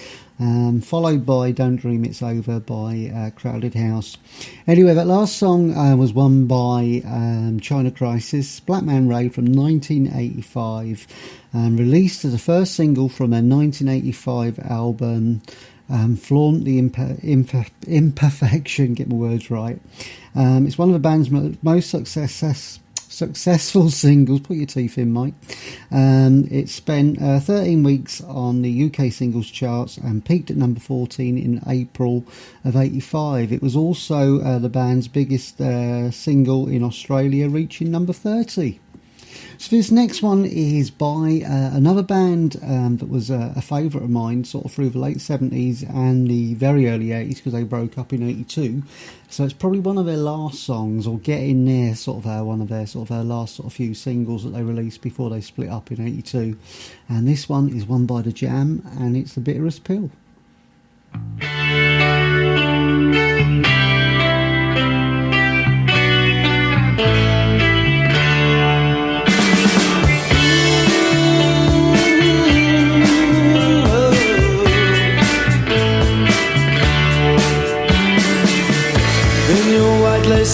followed by Don't Dream It's Over by Crowded House. Anyway, that last song was won by China Crisis, Black Man Ray from 1985, released as a first single from their 1985 album Flaunt the Imperfection, get my words right. It's one of the band's most successful singles. Put your teeth in, Mike. It spent 13 weeks on the UK singles charts and peaked at number 14 in April of 85. It was also the band's biggest single in Australia, reaching number 30. So this next one is by another band that was a favourite of mine sort of through the late 70s and the very early 80s, because they broke up in 82. So it's probably one of their last songs, or getting there, sort of one of their sort of last sort of few singles that they released before they split up in 82. And this one is one by The Jam, and it's The Bitterest Pill.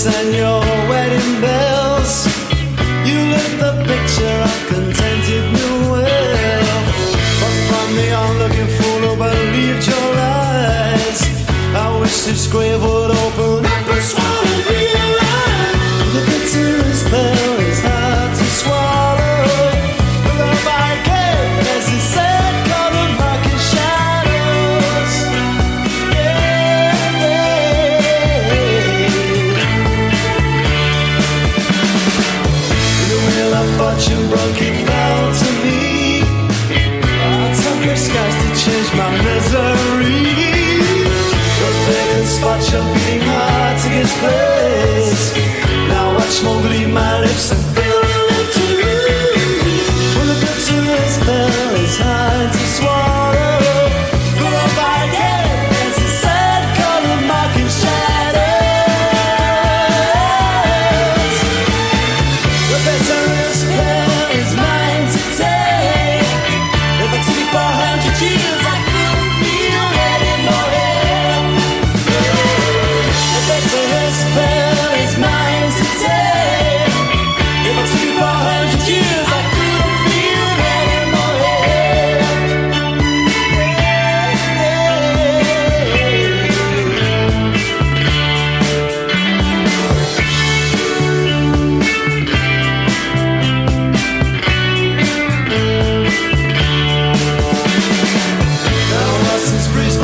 And your wedding bells, you lit the picture of contented new world. But from the onlooking fool who believed your eyes, I wish this grave would open up and swallow real life. The bitterest pill is hard to swallow. The Viking, as he said, covered market shadows. Fortune broke, it fell to me. I took your skies to change my misery. The vacant spot, you're beating hard to get place. Now watch me bleed my lips and fill them to you. Well, the bitterest pill is hard to swallow. For a Viking, as he said, color marking shadows. The bitterest is mine to take. If I took it for 100 years, I couldn't feel anymore. The bitterest pill is mine to take. If I took it for 100 years, I couldn't feel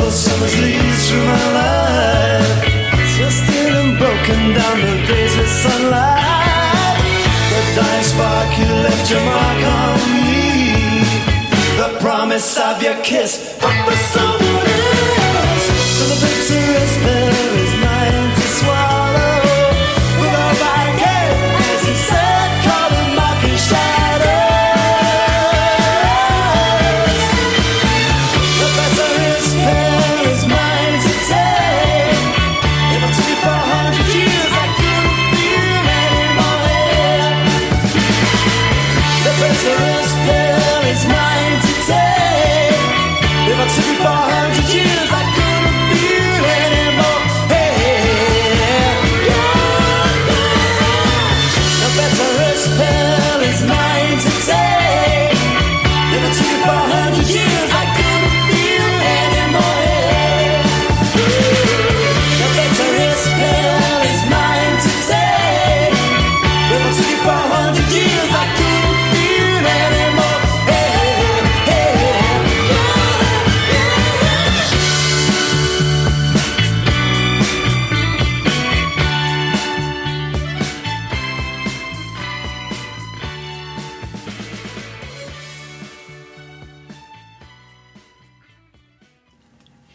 summer's leaves through my life, twisted and broken down the days with sunlight. The dying spark, you left your mark on me. The promise of your kiss, I'm for someone else. So the bitterest pill is mine to swallow. With a Viking, as he said, colored marking shadows. The bitterest pill is mine to take. If I took it for 100 years, I couldn't feel anymore. The bitterest pill is mine to take. If I took it for 100 years, I couldn't feel anymore. The bitterest pill is mine to take. If I took it for 100 years, I couldn't feel anymore. The bitterest pill is mine to take. If I took it for 100 years, I couldn't feel anymore.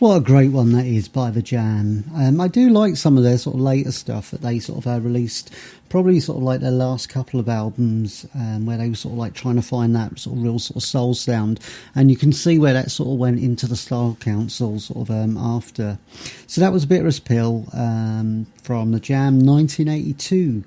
What a great one that is by The Jam. I do like some of their sort of later stuff that they sort of released probably sort of like their last couple of albums, where they were sort of like trying to find that sort of real sort of soul sound, and you can see where that sort of went into the Style Council sort of after. So that was Bitterest Pill from the Jam 1982.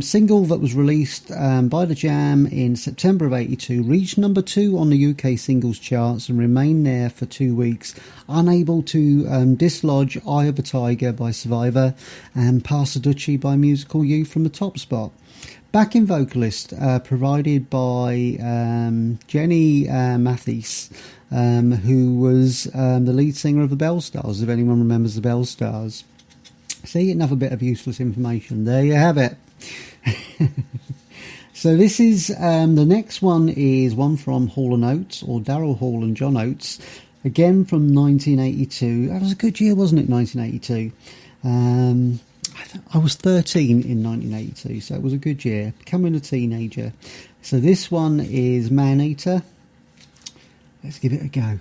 Single that was released by the Jam in September of 82, reached number 2 on the UK singles charts and remained there for 2 weeks, unable to dislodge Eye of a Tiger by Survivor and Pass the Duchy by Musical Youth from the top spot. Backing vocalist provided by Jenny Mathis, who was the lead singer of the Bell Stars, if anyone remembers the Bell Stars. See, another bit of useless information. There you have it. So this is, the next one is one from Hall & Oates, or Daryl Hall and John Oates, again from 1982. That was a good year, wasn't it, 1982? I was 13 in 1982, so it was a good year, becoming a teenager. So this one is Man Eater. Let's give it a go.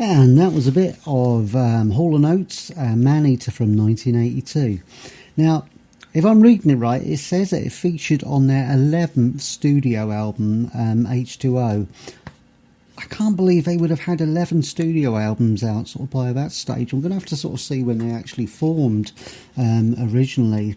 And that was a bit of Hall & Oates, Man-Eater from 1982. Now, if I'm reading it right, it says that it featured on their 11th studio album, H2O. I can't believe they would have had 11 studio albums out sort of by that stage. I'm going to have to sort of see when they actually formed originally.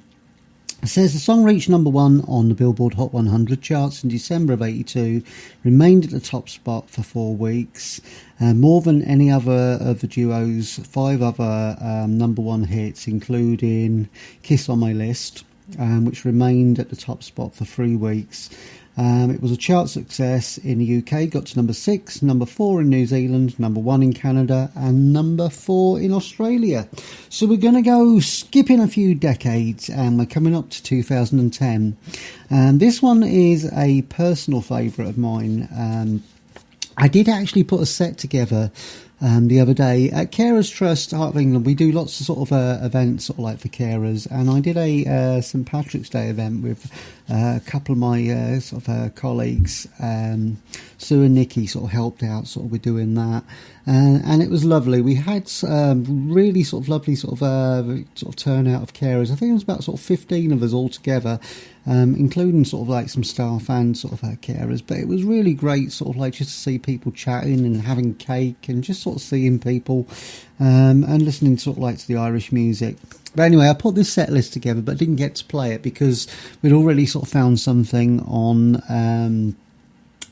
It says the song reached number 1 on the Billboard Hot 100 charts in December of 82, remained at the top spot for 4 weeks, more than any other of the duo's 5 other number 1 hits, including Kiss on My List, which remained at the top spot for 3 weeks. It was a chart success in the UK, got to number 6, number 4 in New Zealand, number 1 in Canada, and number 4 in Australia. So we're going to go skipping a few decades, and we're coming up to 2010. This one is a personal favourite of mine. I did actually put a set together the other day at Carers Trust, Heart of England. We do lots of sort of events sort of like for carers, and I did a St Patrick's Day event with a couple of my colleagues. Sue and Nikki sort of helped out sort of with doing that, and it was lovely. We had really sort of lovely sort of turnout of carers. I think it was about sort of 15 of us all together, including sort of like some staff and sort of carers. But it was really great sort of like just to see people chatting and having cake and just sort of seeing people and listening sort of like to the Irish music. But anyway, I put this set list together but didn't get to play it because we'd already sort of found something on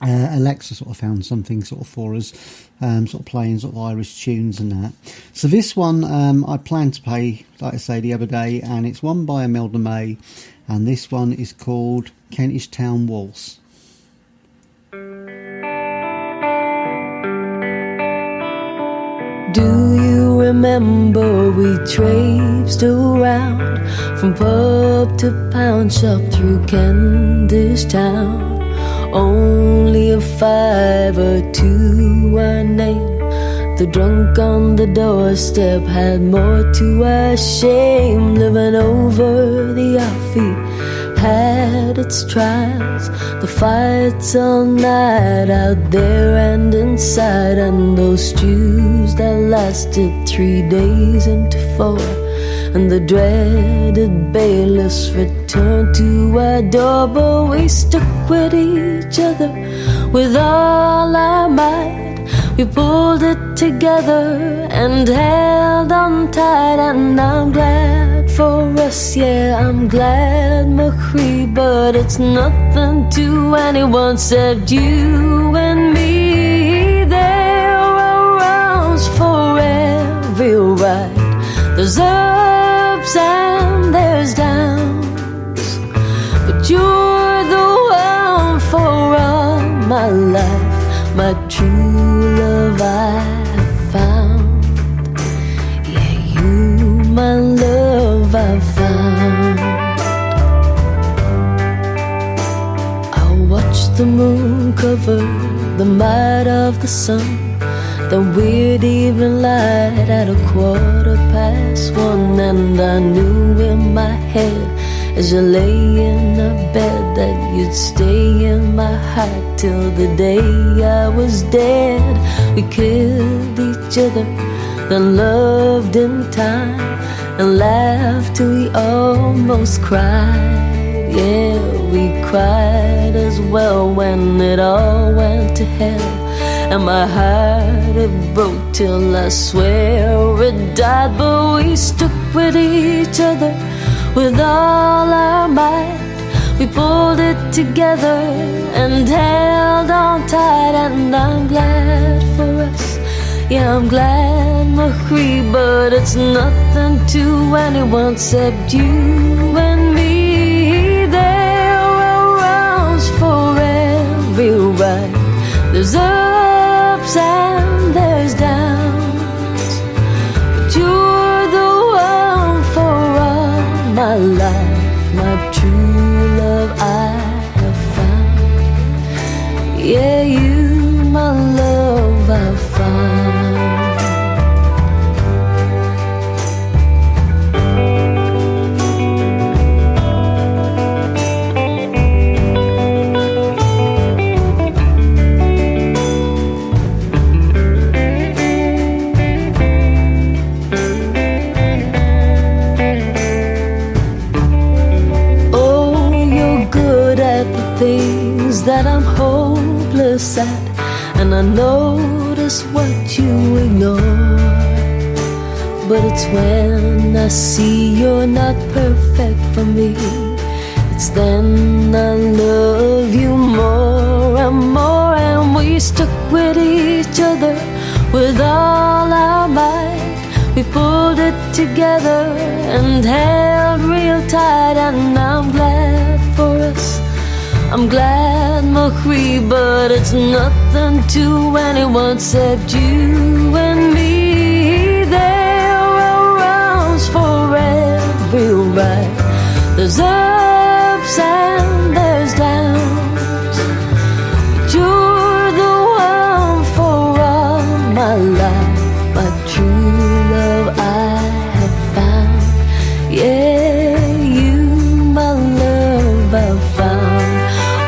Alexa sort of found something sort of for us, sort of playing sort of Irish tunes and that. So this one I planned to play, like I say, the other day, and it's one by Imelda May, and this one is called Kentish Town Waltz. Do you remember we traipsed around from pub to pound shop through Kentish Town? Only a 5 or 2 our name. The drunk on the doorstep had more to our shame. Living over the offbeat had its trials. The fights all night out there and inside, and those stews that lasted 3 days into 4. And the dreaded bailiffs returned to our door, but we stuck with each other with all our might. We pulled it together and held on tight, and I'm glad for us, yeah, I'm glad, McCree, but it's nothing to anyone except you and me. There are rounds for every ride. There's ups and there's downs, but you're the one for all my life, my true love I have found. Yeah, you, my love, I found. I'll watch the moon cover the might of the sun, the weird evening light at 1:15, and I knew in my head as you lay in the bed that you'd stay in my heart till the day I was dead. We killed each other, then loved in time, and laughed till we almost cried. Yeah, we cried as well when it all went to hell, and my heart it broke till I swear it died. But we stuck with each other with all our might. We pulled it together and held on tight, and I'm glad for us, yeah, I'm glad, McCree, but it's nothing to anyone except you and me. There are rounds for every ride. There's ups and there's downs, but you're the one for all my life, my true love I have found. Yeah, you, my love, I found. notice that, and I notice what you ignore. But it's when I see you're not perfect for me, it's then I love you more and more. And we stuck with each other with all our might. We pulled it together and held real tight. And I'm glad for us, I'm glad, Marie, but it's nothing to anyone except you and me. There are rounds for every ride. There's ups and there's downs, but you're the one for all my life, my true love I have found. Yeah, you, my love, I've found.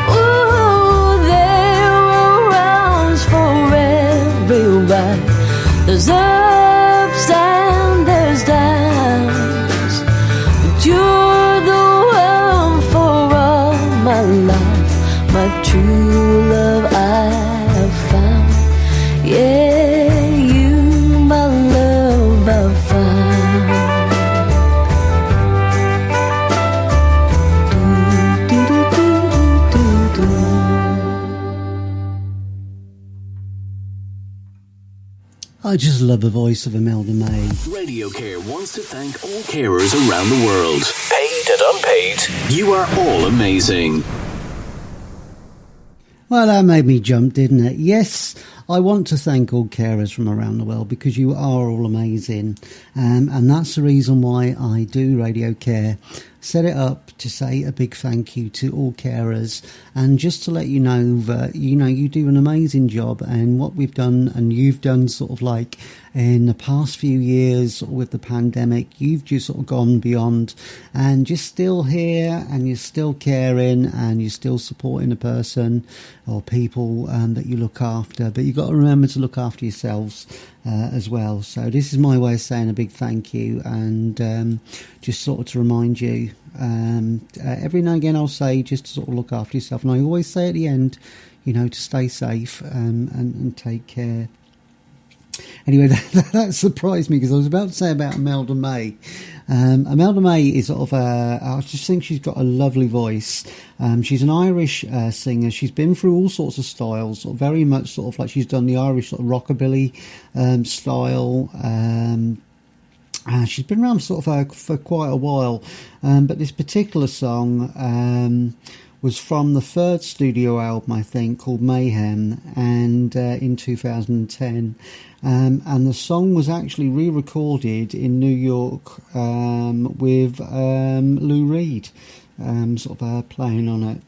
Ooh, there are rounds for every ride. There's ups and there's downs, but you're the one for all my life, my true love I have found. Yeah, you, my love, I've found. Do, do, do, do, do, do. I just love the voice of Imelda May. RadioCare wants to thank all carers around the world. Paid and unpaid, you are all amazing. Well, that made me jump, didn't it? Yes, I want to thank all carers from around the world because you are all amazing. And that's the reason why I do Radio Care. Set it up to say a big thank you to all carers, and just to let you know that, you know, you do an amazing job, and what we've done and you've done sort of like in the past few years with the pandemic, you've just sort of gone beyond and just still here, and you're still caring, and you're still supporting a person or people that you look after. But you've got to remember to look after yourselves as well. So this is my way of saying a big thank you, and just sort of to remind you, every now and again I'll say just to sort of look after yourself, and I always say at the end, you know, to stay safe and take care. Anyway, that surprised me because I was about to say about Imelda May. Imelda May is sort of I just think she's got a lovely voice. She's an Irish singer. She's been through all sorts of styles, sort of very much sort of like she's done the Irish sort of rockabilly style. She's been around sort of for quite a while, but this particular song was from the third studio album, I think, called Mayhem, and in 2010. And the song was actually re-recorded in New York with Lou Reed sort of playing on it.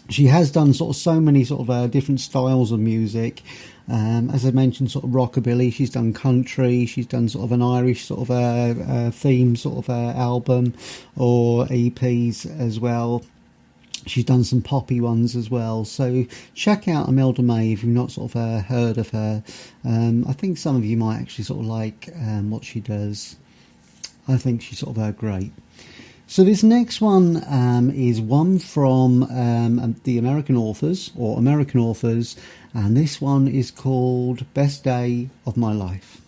She has done sort of so many sort of different styles of music. As I mentioned, sort of rockabilly. She's done country. She's done sort of an Irish sort of theme sort of album or EPs as well. She's done some poppy ones as well. So check out Imelda May if you've not sort of heard of her. I think some of you might actually sort of like what she does. I think she's sort of great. So this next one is one from the American authors, and this one is called Best Day of My Life.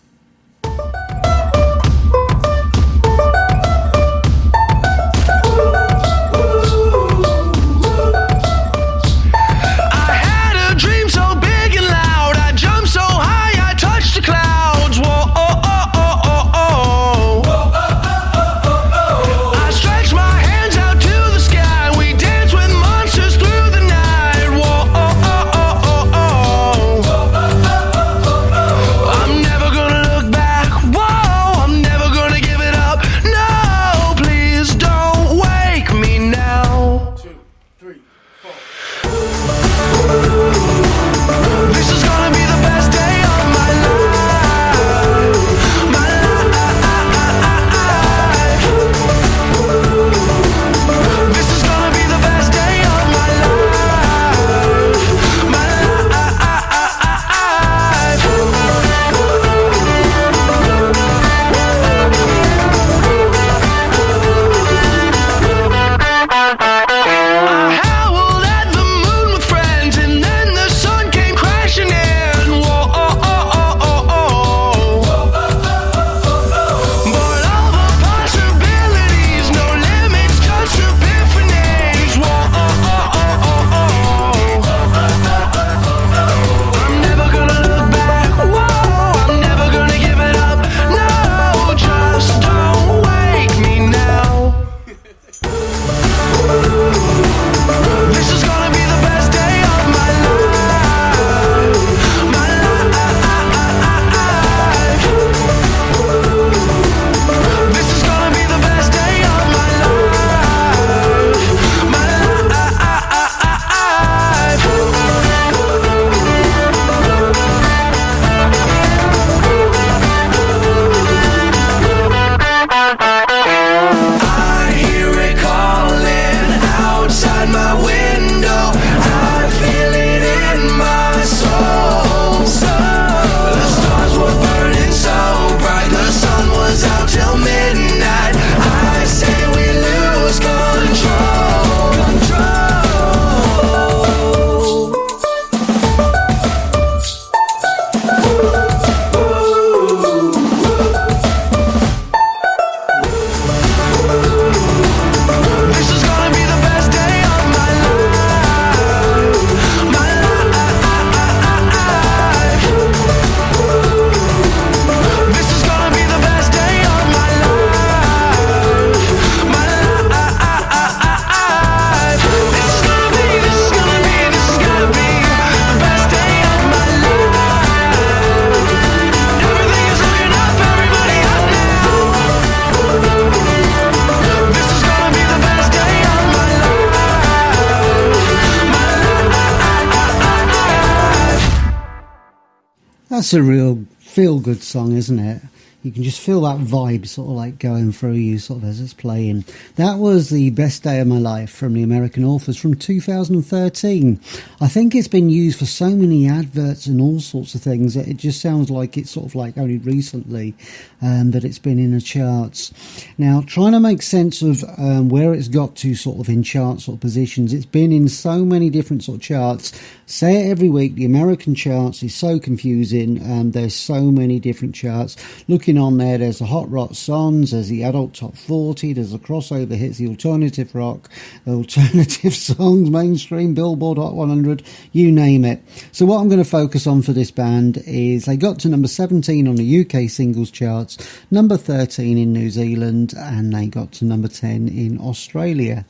That's a real feel-good song, isn't it? You can just feel that vibe sort of like going through you sort of as it's playing. That was The Best Day of My Life from the American Authors from 2013. I think it's been used for so many adverts and all sorts of things that it just sounds like it's sort of like only recently that it's been in the charts. Now, trying to make sense of where it's got to sort of in chart sort of positions, it's been in so many different sort of charts. Say it every week, the American charts is so confusing. There's so many different charts. Looking on there's the Hot Rock Songs, there's the Adult Top 40, there's the crossover hits, the alternative rock, the alternative songs, mainstream, Billboard Hot 100, you name it. So what I'm going to focus on for this band is they got to number 17 on the UK singles charts, number 13 in New Zealand, and they got to number 10 in Australia.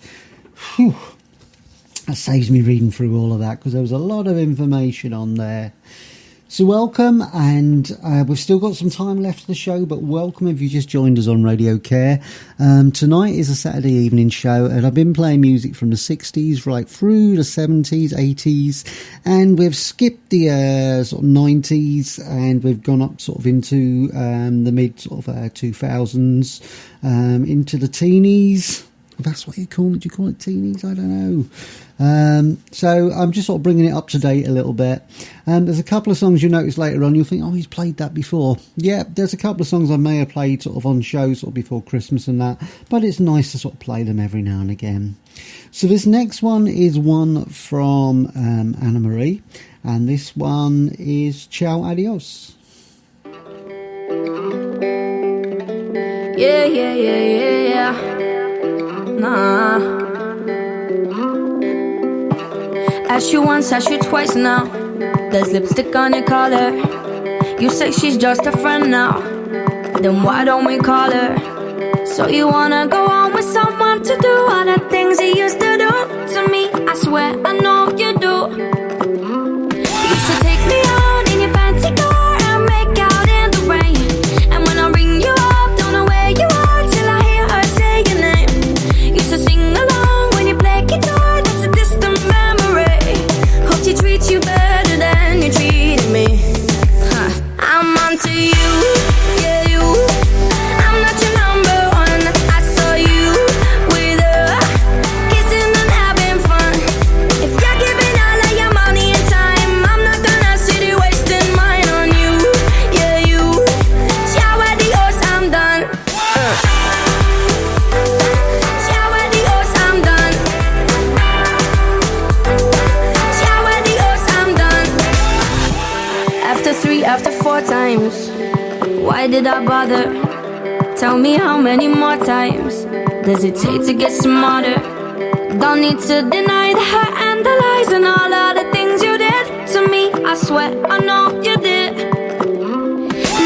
Whew. That saves me reading through all of that because there was a lot of information on there. So welcome, and we've still got some time left of the show, but welcome if you just joined us on Radio Care. Tonight is a Saturday evening show, and I've been playing music from the 60s right through the 70s, 80s, and we've skipped the sort of 90s, and we've gone up sort of into the mid sort of 2000s, into the teenies. If that's what you call it. Do you call it teenies? I don't know. So I'm just sort of bringing it up to date a little bit. There's a couple of songs you'll notice later on. You'll think, oh, he's played that before. Yeah, there's a couple of songs I may have played sort of on shows sort of before Christmas and that. But it's nice to sort of play them every now and again. So this next one is one from Anna Marie. And this one is Ciao Adios. Yeah. Nah. Asked you once, asked you twice now. There's lipstick on your collar. You say she's just a friend now. Then why don't we call her? So you wanna go on with someone to do all the things he used to do to me? I swear I know you do. You used to take me out in your fancy car and make out in the rain. And when I ring you up, don't know where you are till I hear her say your name. Used to sing along when you play guitar, that's a distant memory. Hope she treats you better than you treated me. I'm onto you, yeah you. I'm not your number one. I saw you with her, kissing and having fun. If you're giving all of your money and time, I'm not gonna sit here wasting mine on you, yeah you. Ciao adios, I'm done. Ciao adios, I'm done. Ciao adios, I'm done. After 3, after 4 times, why did I bother? Tell me how many more times does it take to get smarter? Don't need to deny the hurt and the lies and all of the things you did to me. I swear I know you did.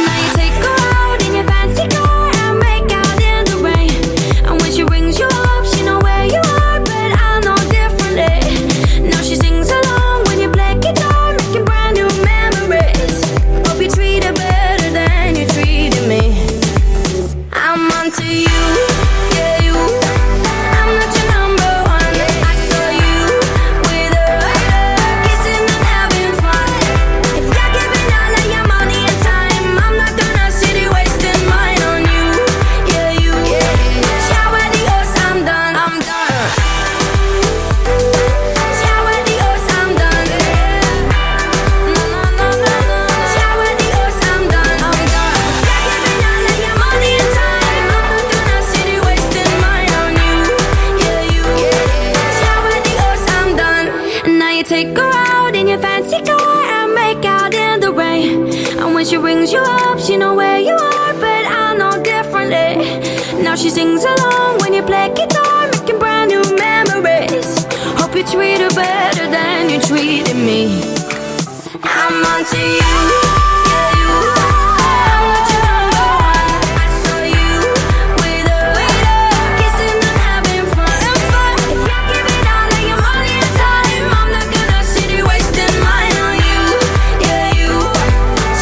Now you take her out in your fancy car and make out in the rain. And when she rings you up, she know where you are, but I know differently. Now she sings along when you play guitar, making brand new memories. Hope you treat her better than you treated me. I'm onto you, yeah you. I'm not your number one. I saw you with her, kissing and having fun. If you're giving all of your money and time, I'm not gonna sit here wasting mine on you, yeah you. Ciao adios, I'm done. I'm done. Ciao adios, I'm done. No. Ciao adios, I'm done. I'm done. If you're giving all of your money and time, I'm not gonna sit here wasting mine on you, yeah you. Ciao adios, I'm done. And now you take her out in your fancy car and make out in the rain. And when she rings you up, she know where you are, but I know differently. Now she sings along when you play guitar, making brand new memories. Hope you treat her better than you treated me. I'm onto you, yeah you. I'm not your number one. I saw you with her, kissing and having fun. If you're giving all of your money and time, I'm not gonna sit here wasting mine on you, yeah you.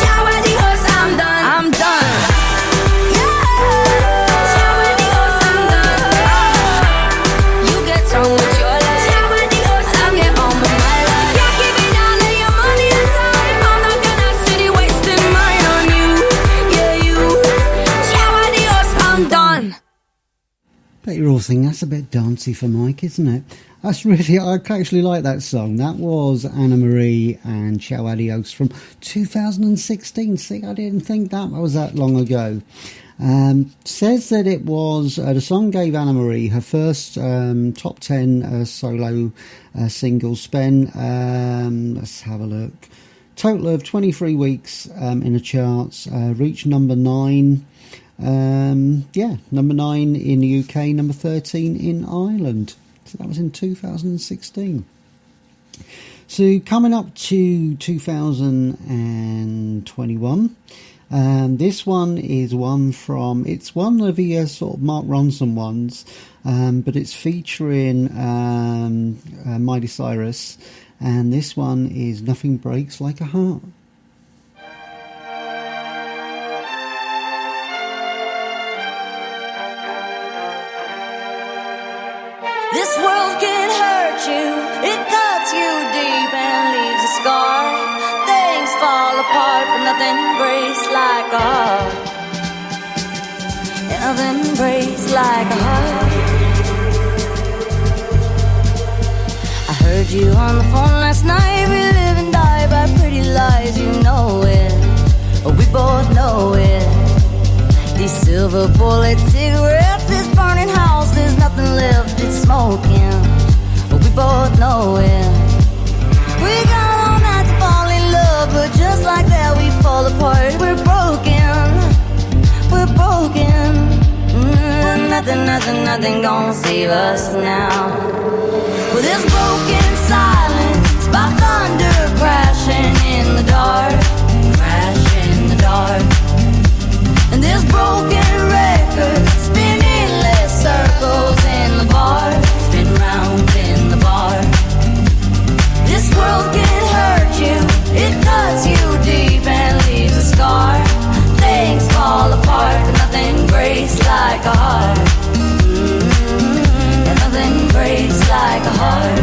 Ciao adios, I'm done. I'm done. Ciao adios, I'm done. You get on with your life. Ciao adios, I'll get on with my life. If you're giving all of your money and time, I'm not gonna sit think that's a bit dancey for Mike, isn't it? That's really, I actually like that song. That was Anna Marie and Ciao Adios from 2016. See, I didn't think that was that long ago. Says that it was, the song gave Anna Marie her first top 10 solo single spin. Let's have a look. Total of 23 weeks in the charts, reached number 9. Number 9 in the UK, number 13 in Ireland. So that was in 2016. So coming up to 2021, this one is it's one of the sort of Mark Ronson ones, but it's featuring Miley Cyrus, and this one is Nothing Breaks Like a Heart. This world can hurt you, it cuts you deep and leaves a scar. Things fall apart, but nothing breaks like a heart. And nothing breaks like a heart. I heard you on the phone last night. We live and die by pretty lies, you know it. We both know it. These silver bullet cigarettes, this burning house, there's nothing left, it's smoking. But we both know it. We got all night to fall in love, but just like that we fall apart. We're broken, we're broken. Nothing gonna save us now. Well, this broken silence by thunder crashing in the dark, crash in the dark. And this broken record spinning less circles in the bar, spin round in the bar. This world can hurt you, it cuts you deep and leaves a scar. Things fall apart, but nothing breaks like a heart. And nothing breaks like a heart.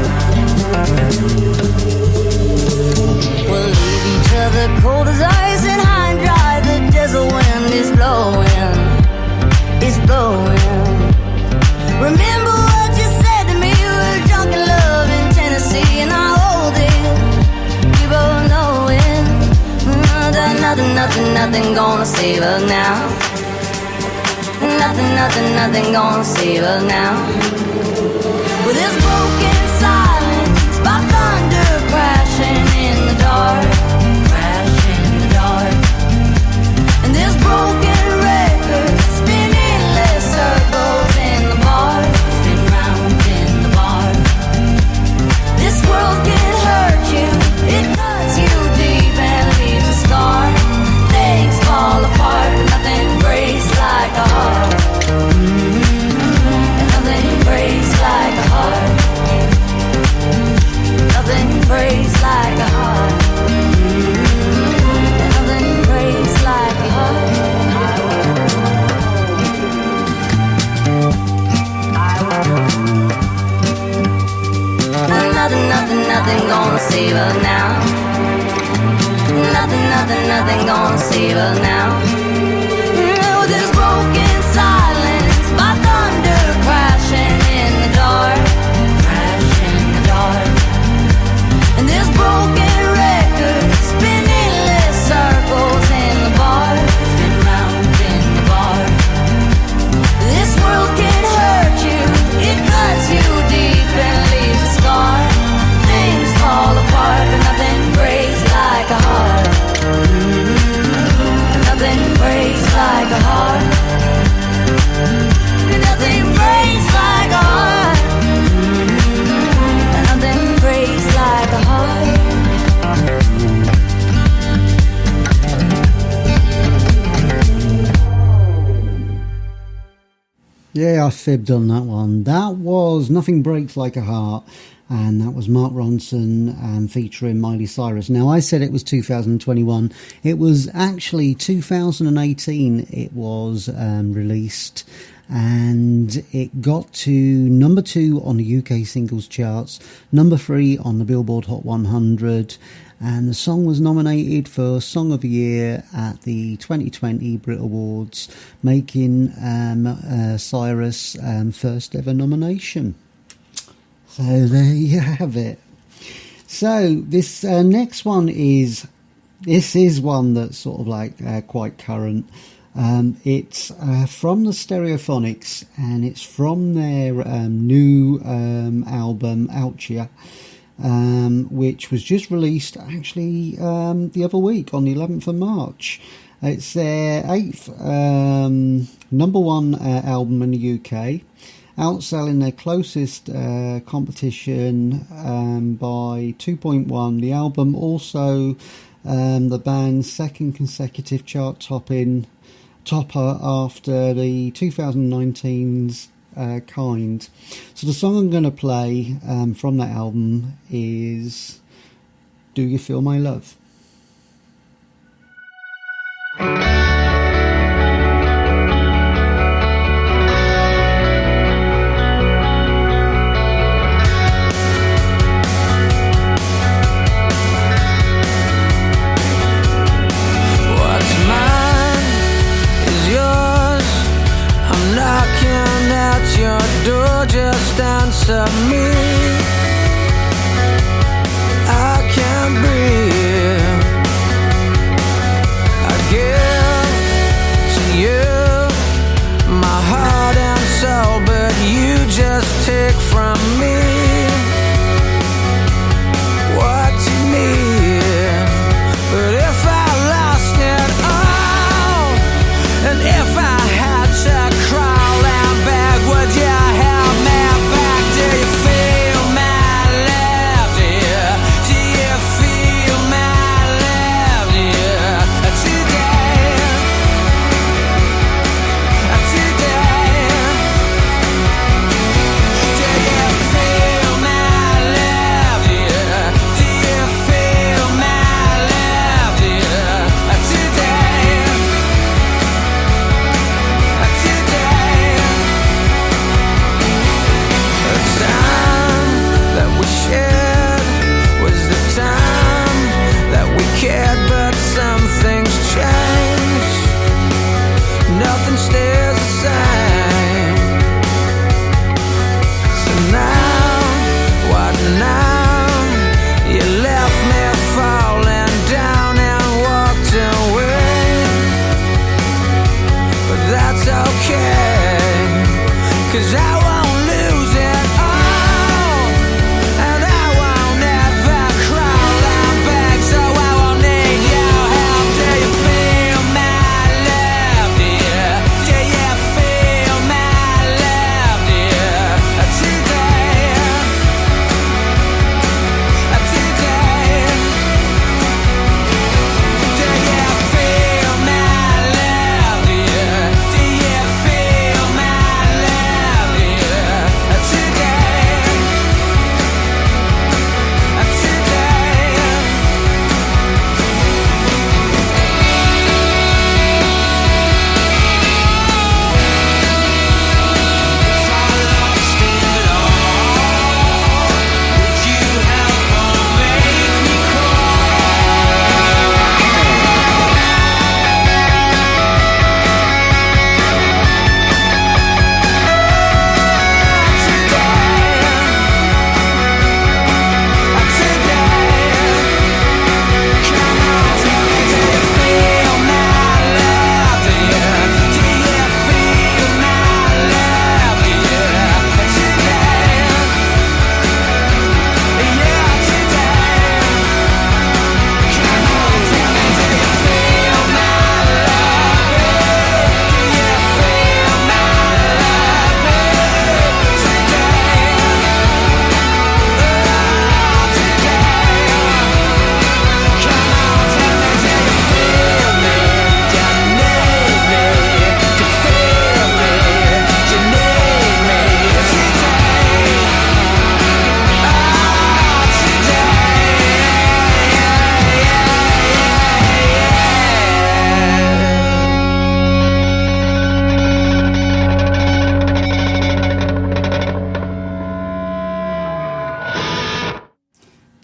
We'll leave each other cold as ice and high and dry. The desert wind is blowing, it's blowing. Remember what you said to me, we were drunk in love in Tennessee, and I hold it, we both know it. Nothing gonna save us now. Nothing gonna save us now. With this broken silence by thunder crashing in the dark, crash in the dark. And this broken record spinning less circles in the bar, spin round in the bar. This world can hurt you, it cuts you deep and leaves a scar. Things fall apart, but nothing breaks like a heart. And nothing breaks like a heart. Nothing breaks like a heart. And nothing breaks like a heart. Nothing gonna save us now. Nothing gonna save us now. Oh, this broken silence by thunder crashing in the dark, crash in the dark. And this broken record spinning less circles in the bar, spin round in the bar. This world can hurt you, it cuts you deep and leaves a scar. Things fall apart, but nothing breaks like a heart. Nothing breaks like a heart. Nothing breaks like a heart. Nothing breaks like a heart. Yeah, I fibbed on that one. That was Nothing Breaks Like a Heart, and that was Mark Ronson featuring Miley Cyrus. Now, I said it was 2021. It was actually 2018 it was released, and it got to number 2 on the UK singles charts, number 3 on the Billboard Hot 100, and the song was nominated for Song of the Year at the 2020 Brit Awards, making Cyrus' first ever nomination. So there you have it. So this next one is one that's sort of like quite current. It's from the Stereophonics, and it's from their new album Ouchia, which was just released actually the other week on the 11th of March. It's their 8th number 1 album in the UK, outselling their closest competition by 2.1. The album also the band's second consecutive chart topper after the 2019's Kind. So the song I'm going to play from that album is Do You Feel My Love? Just answer me. I can't breathe. I give to you my heart and soul, but you just take from me what you need. But if I lost it all, and if I had to crawl and beg, would you have? Do you feel my love, dear? Do you feel my love, dear? Today, today, do you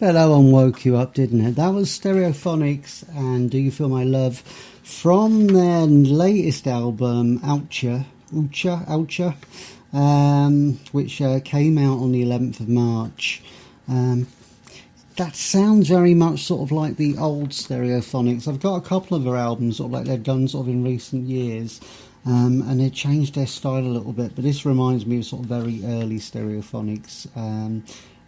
Bet that one woke you up, didn't it? That was Stereophonics and Do You Feel My Love from their latest album, Oucha, which came out on the 11th of March. That sounds very much sort of like the old Stereophonics. I've got a couple of their albums sort of like they've done sort of in recent years, and they changed their style a little bit, but this reminds me of sort of very early Stereophonics,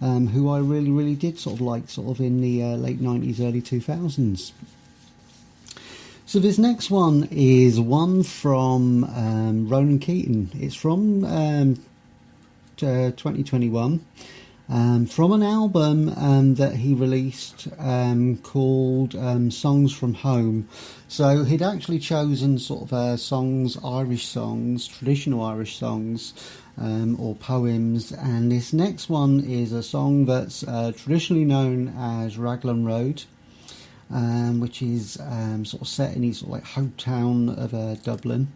who I really did sort of like sort of in the late 90s, early 2000s. So this next one is one from Ronan Keating. It's from 2021, from an album that he released called Songs from Home. So he'd actually chosen sort of songs, Irish songs, traditional Irish songs, or poems, and this next one is a song that's traditionally known as Raglan Road, which is sort of set in his sort of like hometown of Dublin.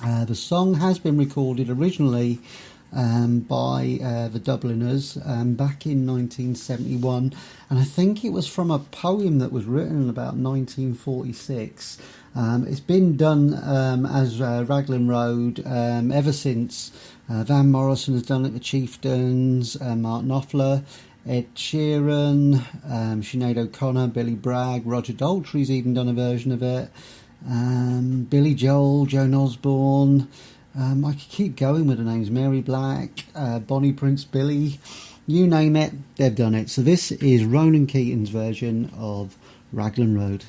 The song has been recorded originally by the Dubliners back in 1971, and I think it was from a poem that was written in about 1946. It's been done as Raglan Road ever since. Van Morrison has done it, the Chieftains, Mark Knopfler, Ed Sheeran, Sinead O'Connor, Billy Bragg, Roger Daltrey's even done a version of it, Billy Joel, Joan Osborne, I could keep going with the names, Mary Black, Bonnie Prince Billy, you name it, they've done it. So this is Ronan Keating's version of Raglan Road.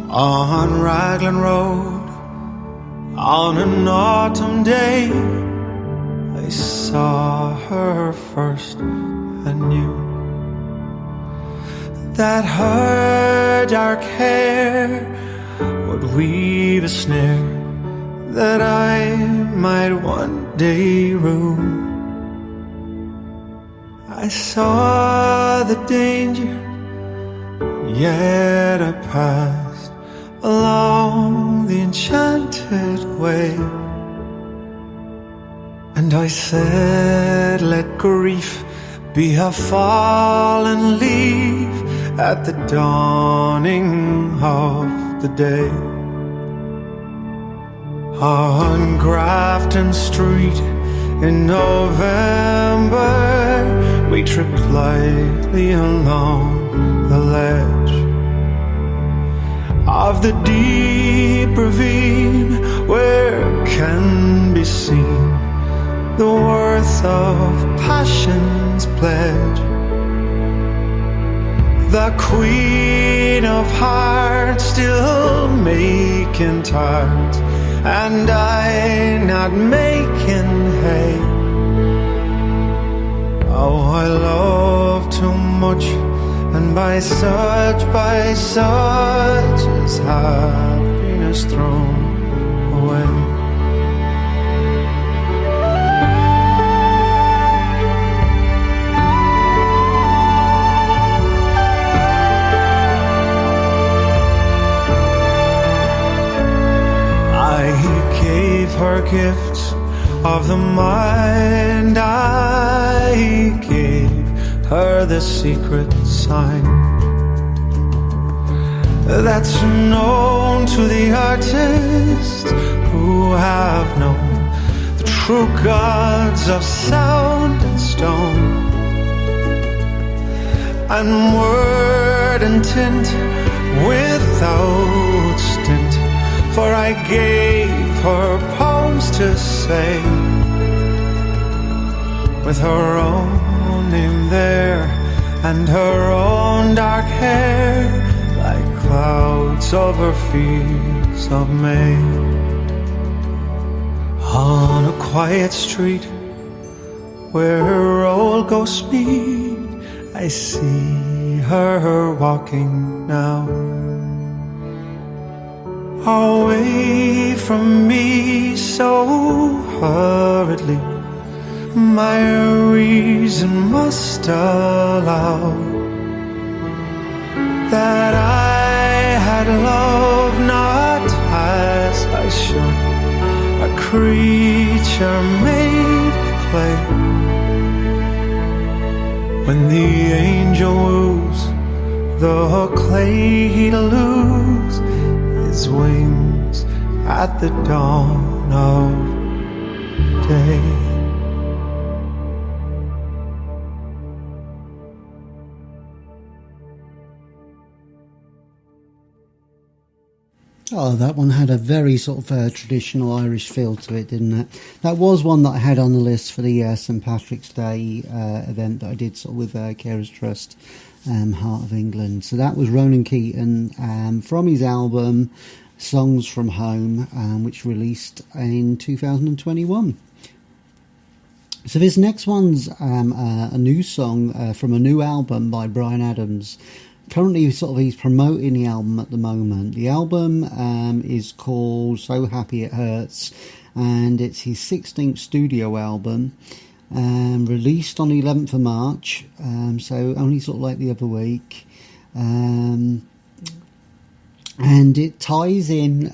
On Raglan Road, on an autumn day, I saw her first and knew that her dark hair would weave a snare that I might one day rue. I saw the danger, yet I passed along the enchanted way, and I said, let grief be a fallen leaf at the dawning of the day. On Grafton Street in November, we tripped lightly along the ledge of the deep ravine where can be seen the worth of passion's pledge. The Queen of Hearts still making tarts, and I not making hay. Oh, I love too much, and by such is happiness thrown away. I gave her gifts of the mind, I gave her the secret sign that's known to the artists who have known the true gods of sound and stone, and word and tint without stint, for I gave her poems to say with her own name there, and her own dark hair like clouds over fields of May. On a quiet street where her roller goes speed. I see her walking now, away from me so hurriedly. My reason must allow that I had love not as I should, a creature made of clay. When the angel woos, the clay he'd lose his wings at the dawn of day. Oh, that one had a very sort of traditional Irish feel to it, didn't it? That was one that I had on the list for the St Patrick's Day event that I did sort of with Carers Trust, Heart of England. So that was Ronan Keaton from his album Songs from Home, which released in 2021. So this next one's a new song from a new album by Bryan Adams. Currently, he's promoting the album at the moment. The album is called So Happy It Hurts, and it's his 16th studio album, released on the 11th of March, so only sort of like the other week. And it ties in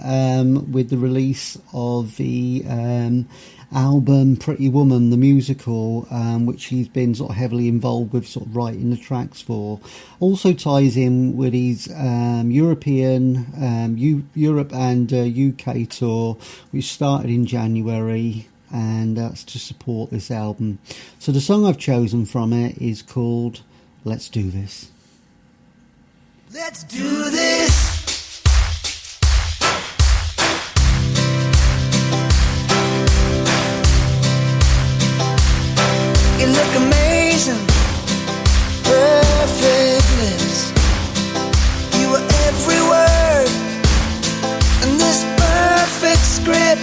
with the release of the album Pretty Woman, the musical, which he's been sort of heavily involved with, sort of writing the tracks for. Also ties in with his Europe and UK tour, which started in January, and that's to support this album. So the song I've chosen from it is called Let's Do This. Let's do this. You look amazing, perfectness. You were every word in this perfect script.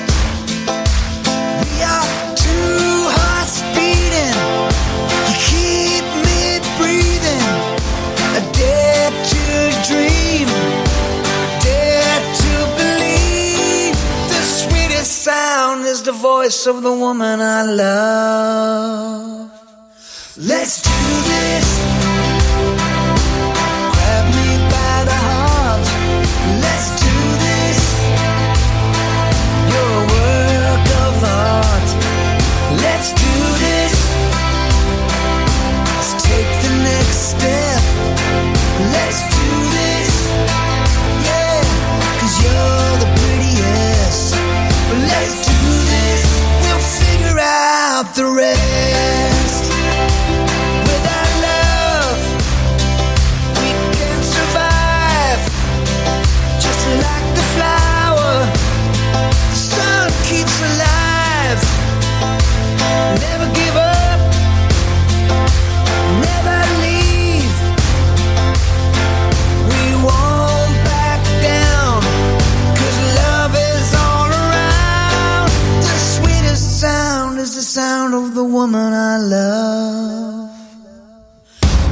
We are two hearts beating. You keep me breathing. I dare to dream, dare to believe. The sweetest sound is the voice of the woman I love. Let's do this. Grab me by the heart. Let's do this. You're a work of art. Let's do this. Let's take the next step. Let's do this. Yeah, 'cause you're the prettiest. But let's do this. We'll figure out the rest. Like the flower, the sun keeps alive. Never give up, never leave. We won't back down, 'cause love is all around. The sweetest sound is the sound of the woman I love.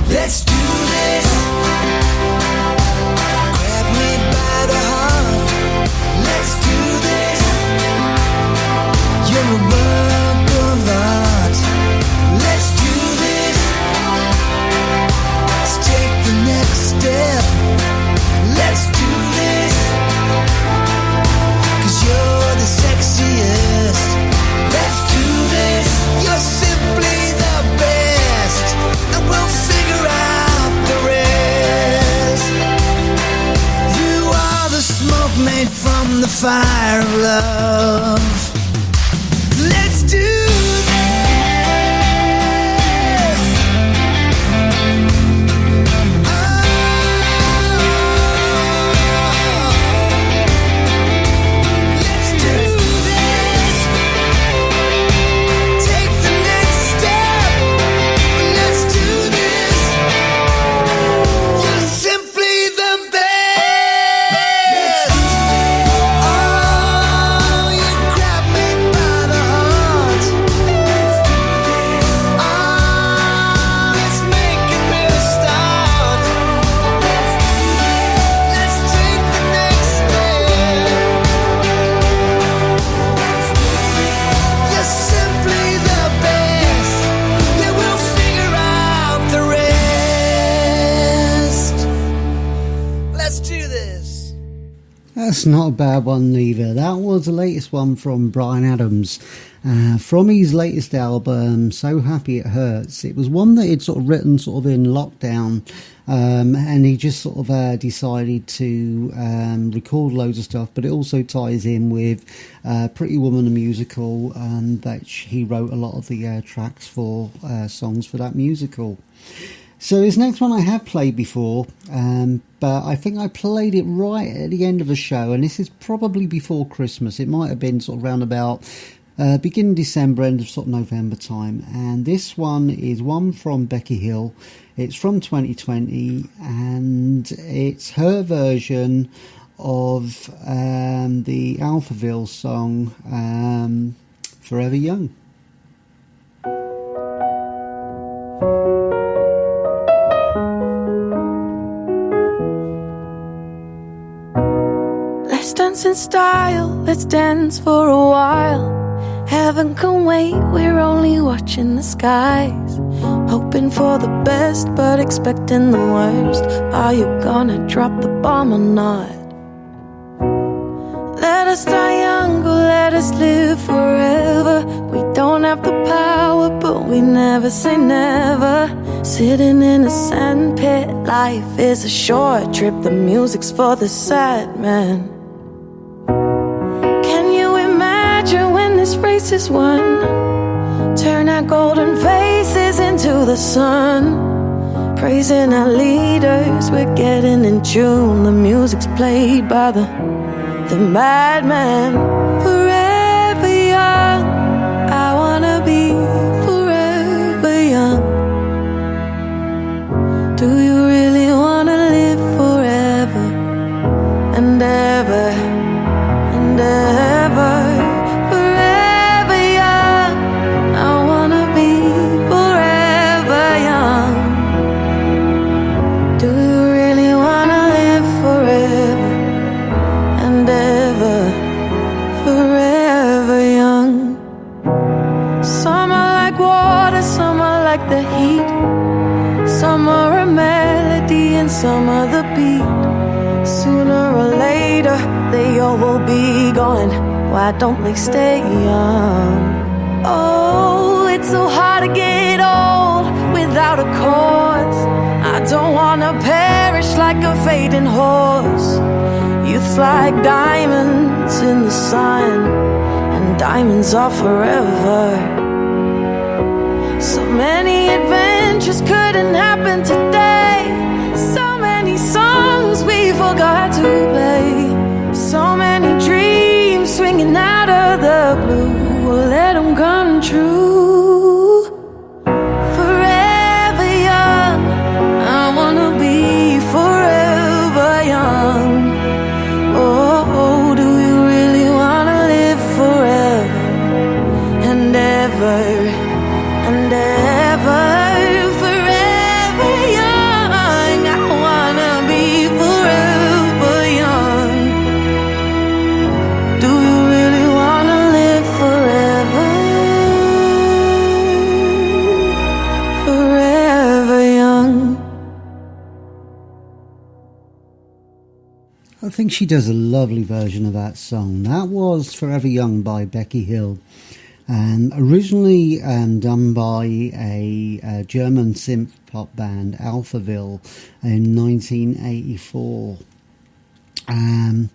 Let's do this. Let's do this. You're a work of art. Let's do this. Let's take the next step. Let's do this. 'Cause you're the sexiest. Let's do this. You're simply the best. And we'll figure out the rest. You are the smoke made from the fire of love. Let's do this. Let's do this. Take the next step. Let's do this. You're simply the best. Oh, That's not a bad one either. That was the latest one from Bryan Adams. From his latest album, So Happy It Hurts. It was one that he'd sort of written sort of in lockdown, and he just sort of decided to record loads of stuff, but it also ties in with Pretty Woman the musical, that he wrote a lot of the tracks for songs for that musical. So this next one I have played before, but I think I played it right at the end of the show, and this is probably before Christmas. It might have been sort of round about beginning December, end of sort of November time. And this one is one from Becky Hill. It's from 2020, and it's her version of the Alphaville song, Forever Young. Let's dance in style, let's dance for a while. Heaven can wait, we're only watching the skies. Hoping for the best, but expecting the worst. Are you gonna drop the bomb or not? Let us die young, or let us live forever. We don't have the power, but we never say never. Sitting in a sandpit, life is a short trip. The music's for the sad man. When this race is won, turn our golden faces into the sun. Praising our leaders, we're getting in tune. The music's played by the madman. Forever young, I wanna be forever young. Do you really wanna live forever and ever and ever? The heat, some are a melody and some are the beat. Sooner or later they all will be gone. Why don't they stay young? Oh, it's so hard to get old without a cause. I don't wanna perish like a fading horse. Youth's like diamonds in the sun, and diamonds are forever. So many adventures couldn't happen today. So many songs we forgot to play. So many dreams swinging out of the blue. We'll let them come true. Forever young, I wanna be forever young. Oh, do you really wanna live forever and ever? And ever, forever young, I wanna be forever young. Do you really wanna live forever? Forever young. I think she does a lovely version of that song. That was Forever Young by Becky Hill. Originally done by a German synth pop band, Alphaville, in 1984. And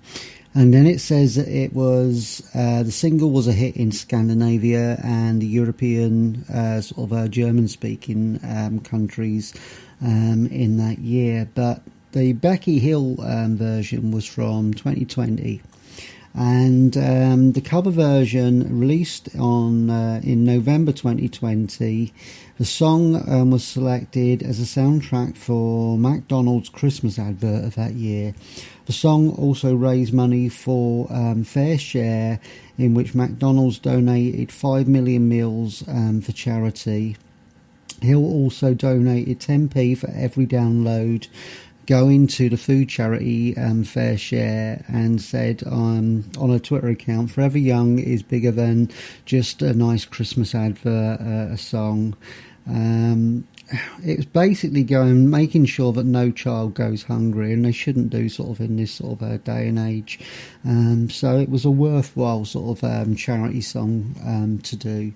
then it says that it was the single was a hit in Scandinavia and the European sort of German-speaking countries in that year. But the Becky Hill version was from 2020. And the cover version released on in November 2020. The song was selected as a soundtrack for McDonald's Christmas advert of that year. The song also raised money for Fair Share, in which McDonald's donated 5 million meals for charity. Hill also donated 10p for every download going to the food charity Fair Share, and said on a Twitter account, Forever Young is bigger than just a nice Christmas advert, a song. it's basically making sure that no child goes hungry, and they shouldn't do sort of in this sort of day and age. So it was a worthwhile sort of charity song to do.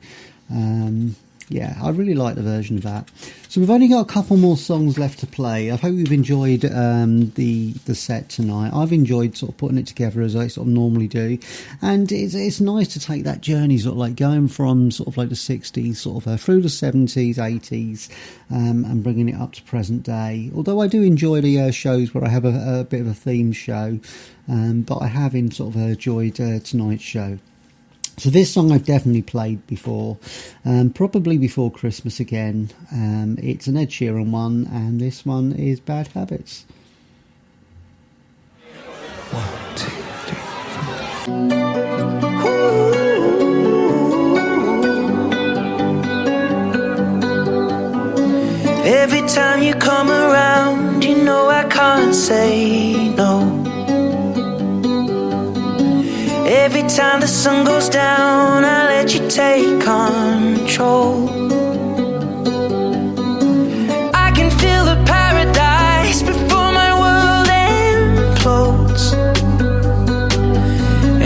Yeah, I really like the version of that. So we've only got a couple more songs left to play. I hope you've enjoyed the set tonight. I've enjoyed sort of putting it together as I sort of normally do, and it's nice to take that journey, sort of like going from sort of like the 60s, sort of through the 70s, 80s, and bringing it up to present day. Although I do enjoy the shows where I have a bit of a theme show, but I have sort of enjoyed tonight's show. So this song I've definitely played before, probably before Christmas again. It's an Ed Sheeran one, and this one is Bad Habits. 1, 2, 3. Every time you come around, you know I can't say no. Every time the sun goes down, I let you take control. I can feel the paradise before my world implodes.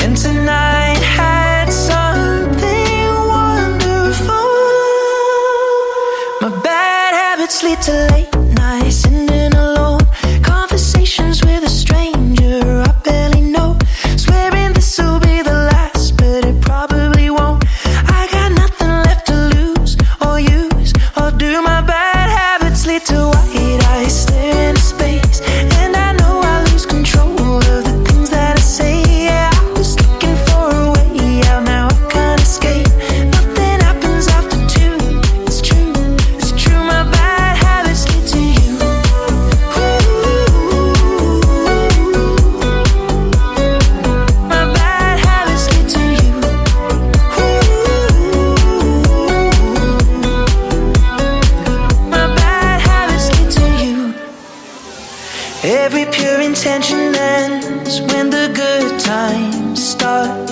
And tonight had something wonderful. My bad habits lead to late nights, sitting alone, conversations with a stranger I barely know. Swearing this will be the last, but it probably won't. I got nothing left to lose or use or do. My bad habits lead to white eyes staring into space, and I know I lose control of the things that I say. Yeah, I was looking for a way out, now I can't escape. Nothing happens after 2. It's true, it's true. My bad habits lead to you. My bad habits lead to you. My bad habits lead to you. Every pure intention ends when the good times start.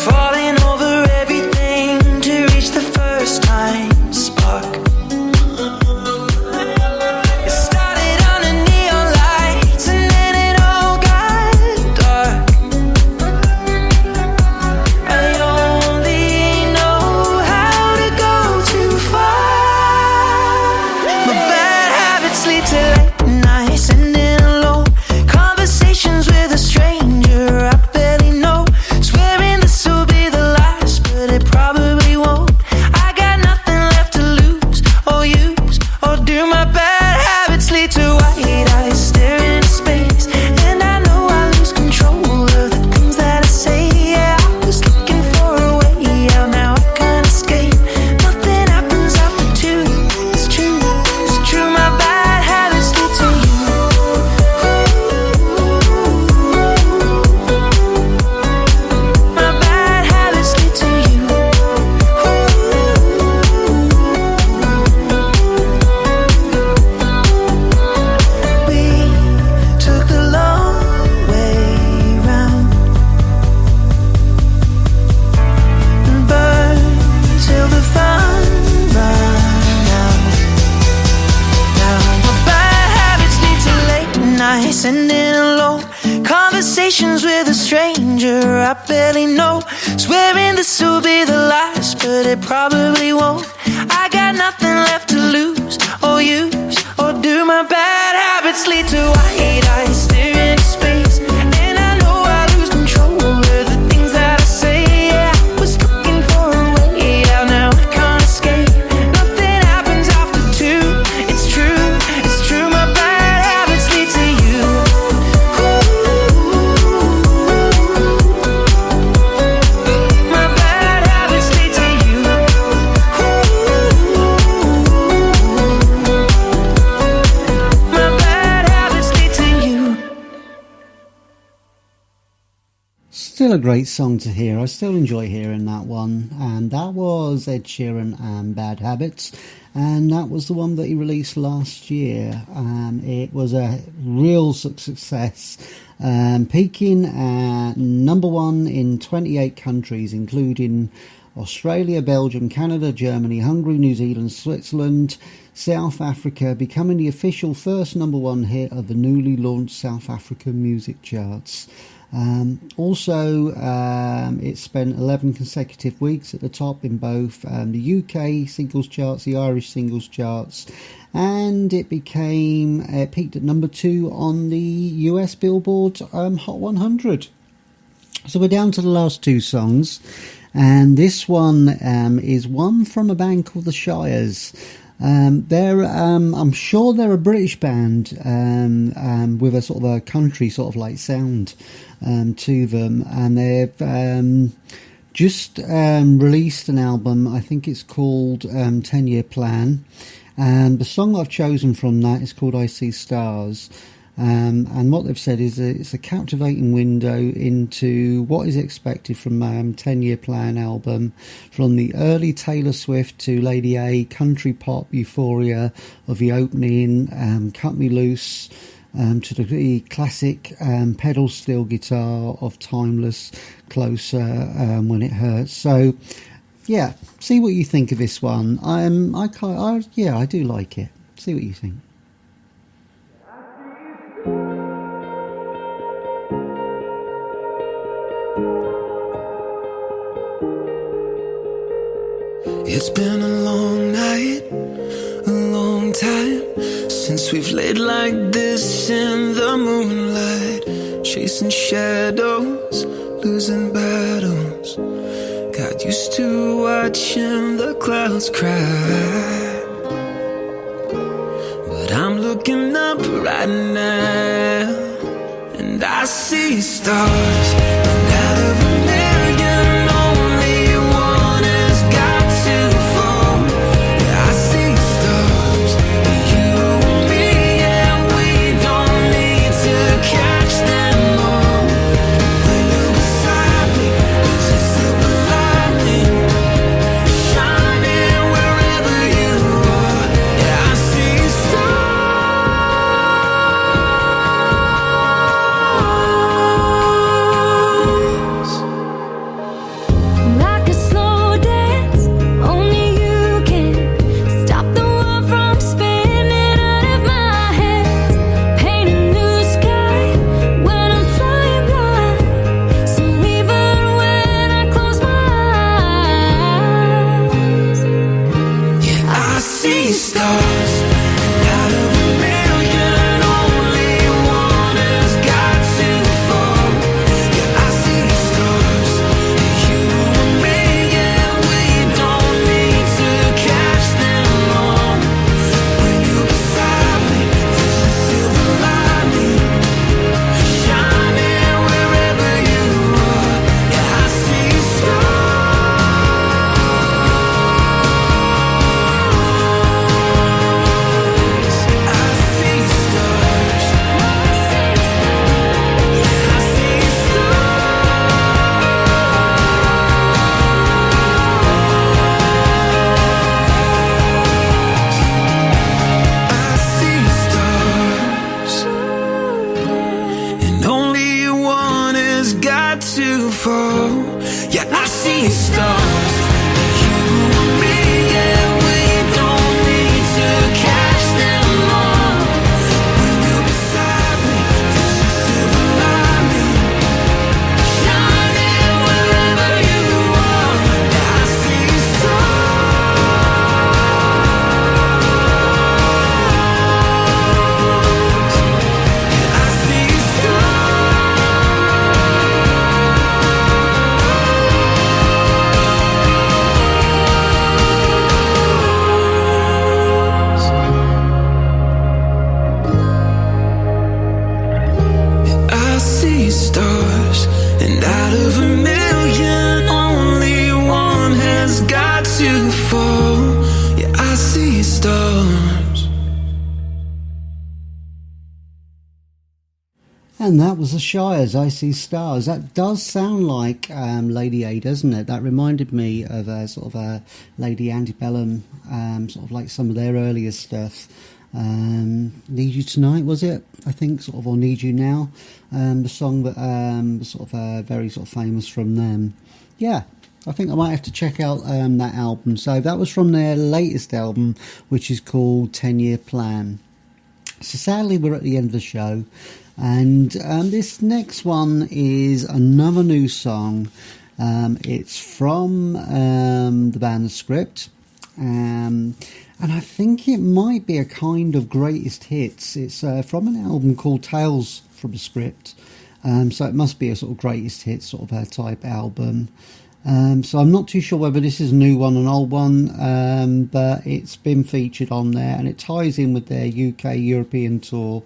Falling over everything to reach the first time spark. It started on the neon lights and then it all got dark. I only know how to go too far. My bad habits lead to late nights, sitting alone, conversations with a stranger I barely know. Swearing this will be the last, but it probably won't. I got nothing left to lose or use or do. My bad habits lead to white eyes staring into space, and I know I lose control of the things that I say. Yeah, I was looking for a way out, now I can't escape. Nothing happens after 2. It's true, it's true. My bad habits lead to you. My bad habits lead to you. We took the long way round and burned till the fun ran out. Now my bad habits lead to late nights, sitting alone, conversations with a stranger I barely know. Swearing this will be the last, but it probably won't. I got nothing left to lose or use or do. My bad habits lead to white eyes staring into space, and I know I lose control of the things that I say. Yeah, I was looking for a way out, now I can't escape. Nothing happens after 2. It's true, it's true. My bad habits lead to you. My bad habits lead to you. My bad habits lead to you. Still a great song to hear. I still enjoy hearing that one. And that was Ed Sheeran and Bad Habits. And that was the one that he released last year. It was a real success, peaking at number 1 in 28 countries, including Australia, Belgium, Canada, Germany, Hungary, New Zealand, Switzerland, South Africa, becoming the official first number one hit of the newly launched South African music charts. Also, it spent 11 consecutive weeks at the top in both the UK singles charts, the Irish singles charts, and it peaked at number 2 on the US Billboard Hot 100. So we're down to the last 2 songs, and this one is one from a band called the Shires. I'm sure they're a British band with a sort of a country sort of like sound to them, and they've just released an album. I think it's called 10-Year Plan, and the song I've chosen from that is called I See Stars. And what they've said is it's a captivating window into what is expected from 10-Year Plan album, from the early Taylor Swift to Lady A country pop euphoria of the opening, Cut Me Loose, to the classic pedal steel guitar of Timeless, Closer, When It Hurts. So yeah, see what you think of this one. I do like it. See what you think. It's been a long night, a long time since we've laid like this in the moonlight, chasing shadows, losing battles. Got used to watching the clouds cry, but I'm looking up right now, and I see stars, and out of a million, only one has got to fall. Yeah, I see stars, you and me, and we don't need to catch them all. When you're beside me, there's a silver lining shining wherever you are. Yeah, I see stars. Like a slow dance, only you can stop the world from spinning out of my hands. Paint a new sky when I'm flying blind. So even when I close my eyes, Yeah, I see stars, and out of a million, only one has got to fall. Yeah, I see stars, you and me, and we don't need to catch them all. When you're beside me, there's a silver lining shining wherever you are. Yeah, I see and only one has got to fall. Yeah, I see stars, you and me, and we don't need to catch them all. When you're beside me, there's a silver lining shining wherever you are. Yeah, I see I see stars, and out of a million, only one has got to fall. Yeah, I see stars. And that was the Shires, I See Stars. That does sound like Lady A, doesn't it? That reminded me of a sort of a Lady Antebellum, sort of like some of their earlier stuff. Need You Tonight, was it? I think, sort of, or Need You Now. The song that was sort of very sort of famous from them. Yeah, I think I might have to check out that album. So that was from their latest album, which is called 10-Year Plan. So sadly, we're at the end of the show. And this next one is another new song. It's from the band The Script. And I think it might be a kind of greatest hits. It's from an album called Tales from the Script. So it must be a sort of greatest hits sort of a type album. So I'm not too sure whether this is a new one or an old one, but it's been featured on there, and it ties in with their UK European tour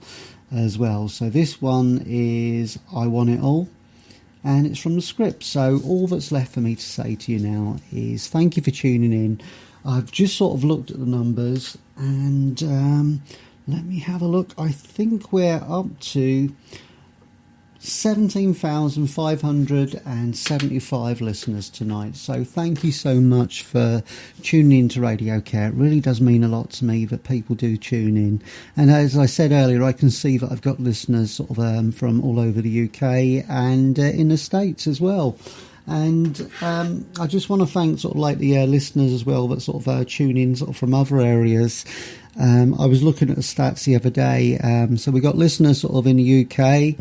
as well. So this one is I Want It All, and it's from The Script. So all that's left for me to say to you now is thank you for tuning in. I've just sort of looked at the numbers, and let me have a look. I think we're up to 17,575 listeners tonight. So thank you so much for tuning in to RadioCare. It really does mean a lot to me that people do tune in. And as I said earlier, I can see that I've got listeners sort of from all over the UK and in the States as well. And I just want to thank sort of like the listeners as well that sort of tune in sort of from other areas. I was looking at the stats the other day. So we got listeners sort of in the UK,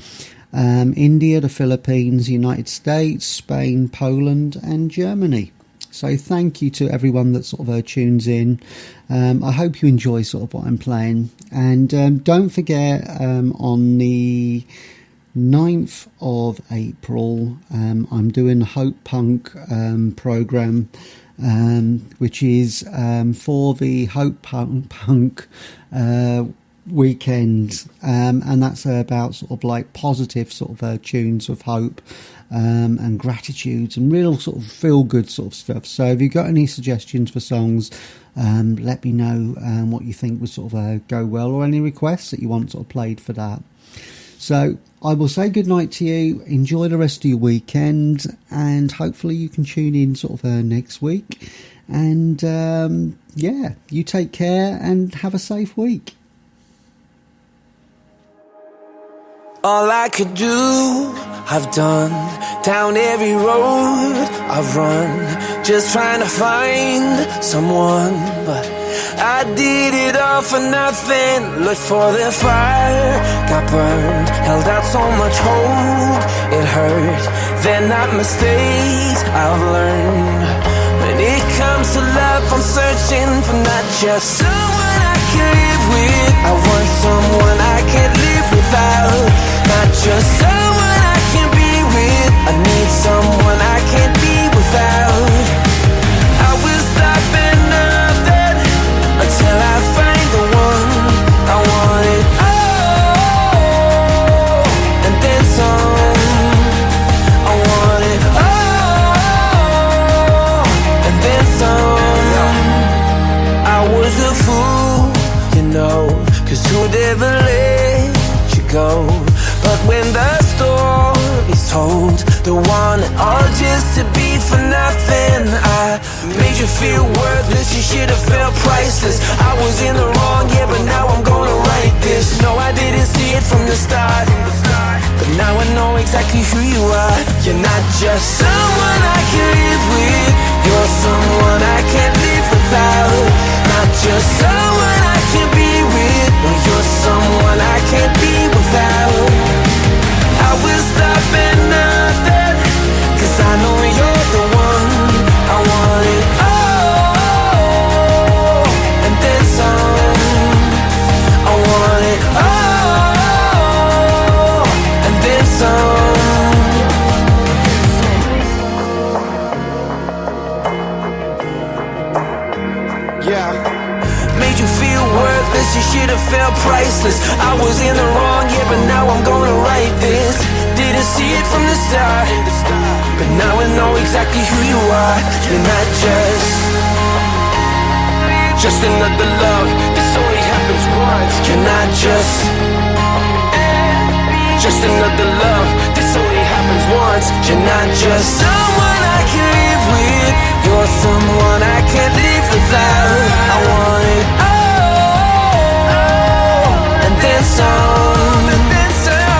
India, the Philippines, United States, Spain, Poland and Germany. So thank you to everyone that sort of tunes in. I hope you enjoy sort of what I'm playing. And don't forget, on the 9th of April, I'm doing a Hope Punk programme, which is for the Hope Punk weekend, and that's about sort of like positive sort of tunes of hope and gratitude and real sort of feel good sort of stuff. So if you've got any suggestions for songs, let me know what you think would sort of go well, or any requests that you want sort of played for that. So I will say good night to you. Enjoy the rest of your weekend, and hopefully you can tune in sort of next week. And yeah, you take care and have a safe week. All I could do, I've done. Down every road I've run, just trying to find someone. But I did it all for nothing. Looked for the fire, got burned. Held out so much hope, it hurt. They're not mistakes I've learned. When it comes to love, I'm searching for not just someone I can live with. I want someone I can't live without. Not just someone I can be with. I need someone I can't be without. I will stop at nothing until I find the one. I want it all, and then some. I want it all, and then some. I was a fool, you know, 'cause who'd ever let you go? But when the story's told, the one all just to be for nothing. I made you feel worthless, you should have felt priceless. I was in the wrong, yeah, but now I'm gonna write this. No, I didn't see it from the start, but now I know exactly who you are. You're not just someone I can live with. You're someone I can't live without. Not just someone I can be with. No, you're someone I can't be without. I will stop at nothing, 'cause I know you're the one. I want it all, and then some. I want it all, and then some. Yeah. Made you feel worthless, you should have felt priceless. I was in the wrong, yeah, but now I'm gonna write this. Didn't see it from the start, but now I know exactly who you are. You're not just another love. This only happens once. You're not just another love. This only happens once. You're not just someone I can live with. You're someone I can't live without. I want it all, and then some.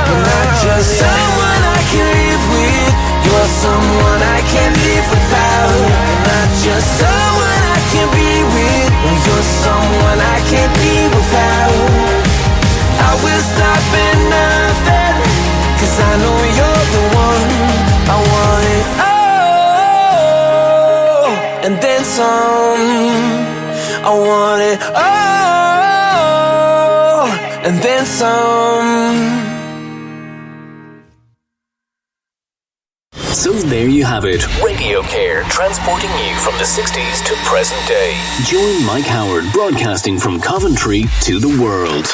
You're not just someone I can live with. You're someone I can't live without. someone I can be with, or you're someone I can't be without. I will stop at nothing, 'cause I know you're the one. I want it all, and then some. I want it all, and then some. So there you have it. RadioCare, transporting you from the 60s to present day. Join Mike Howard broadcasting from Coventry to the world.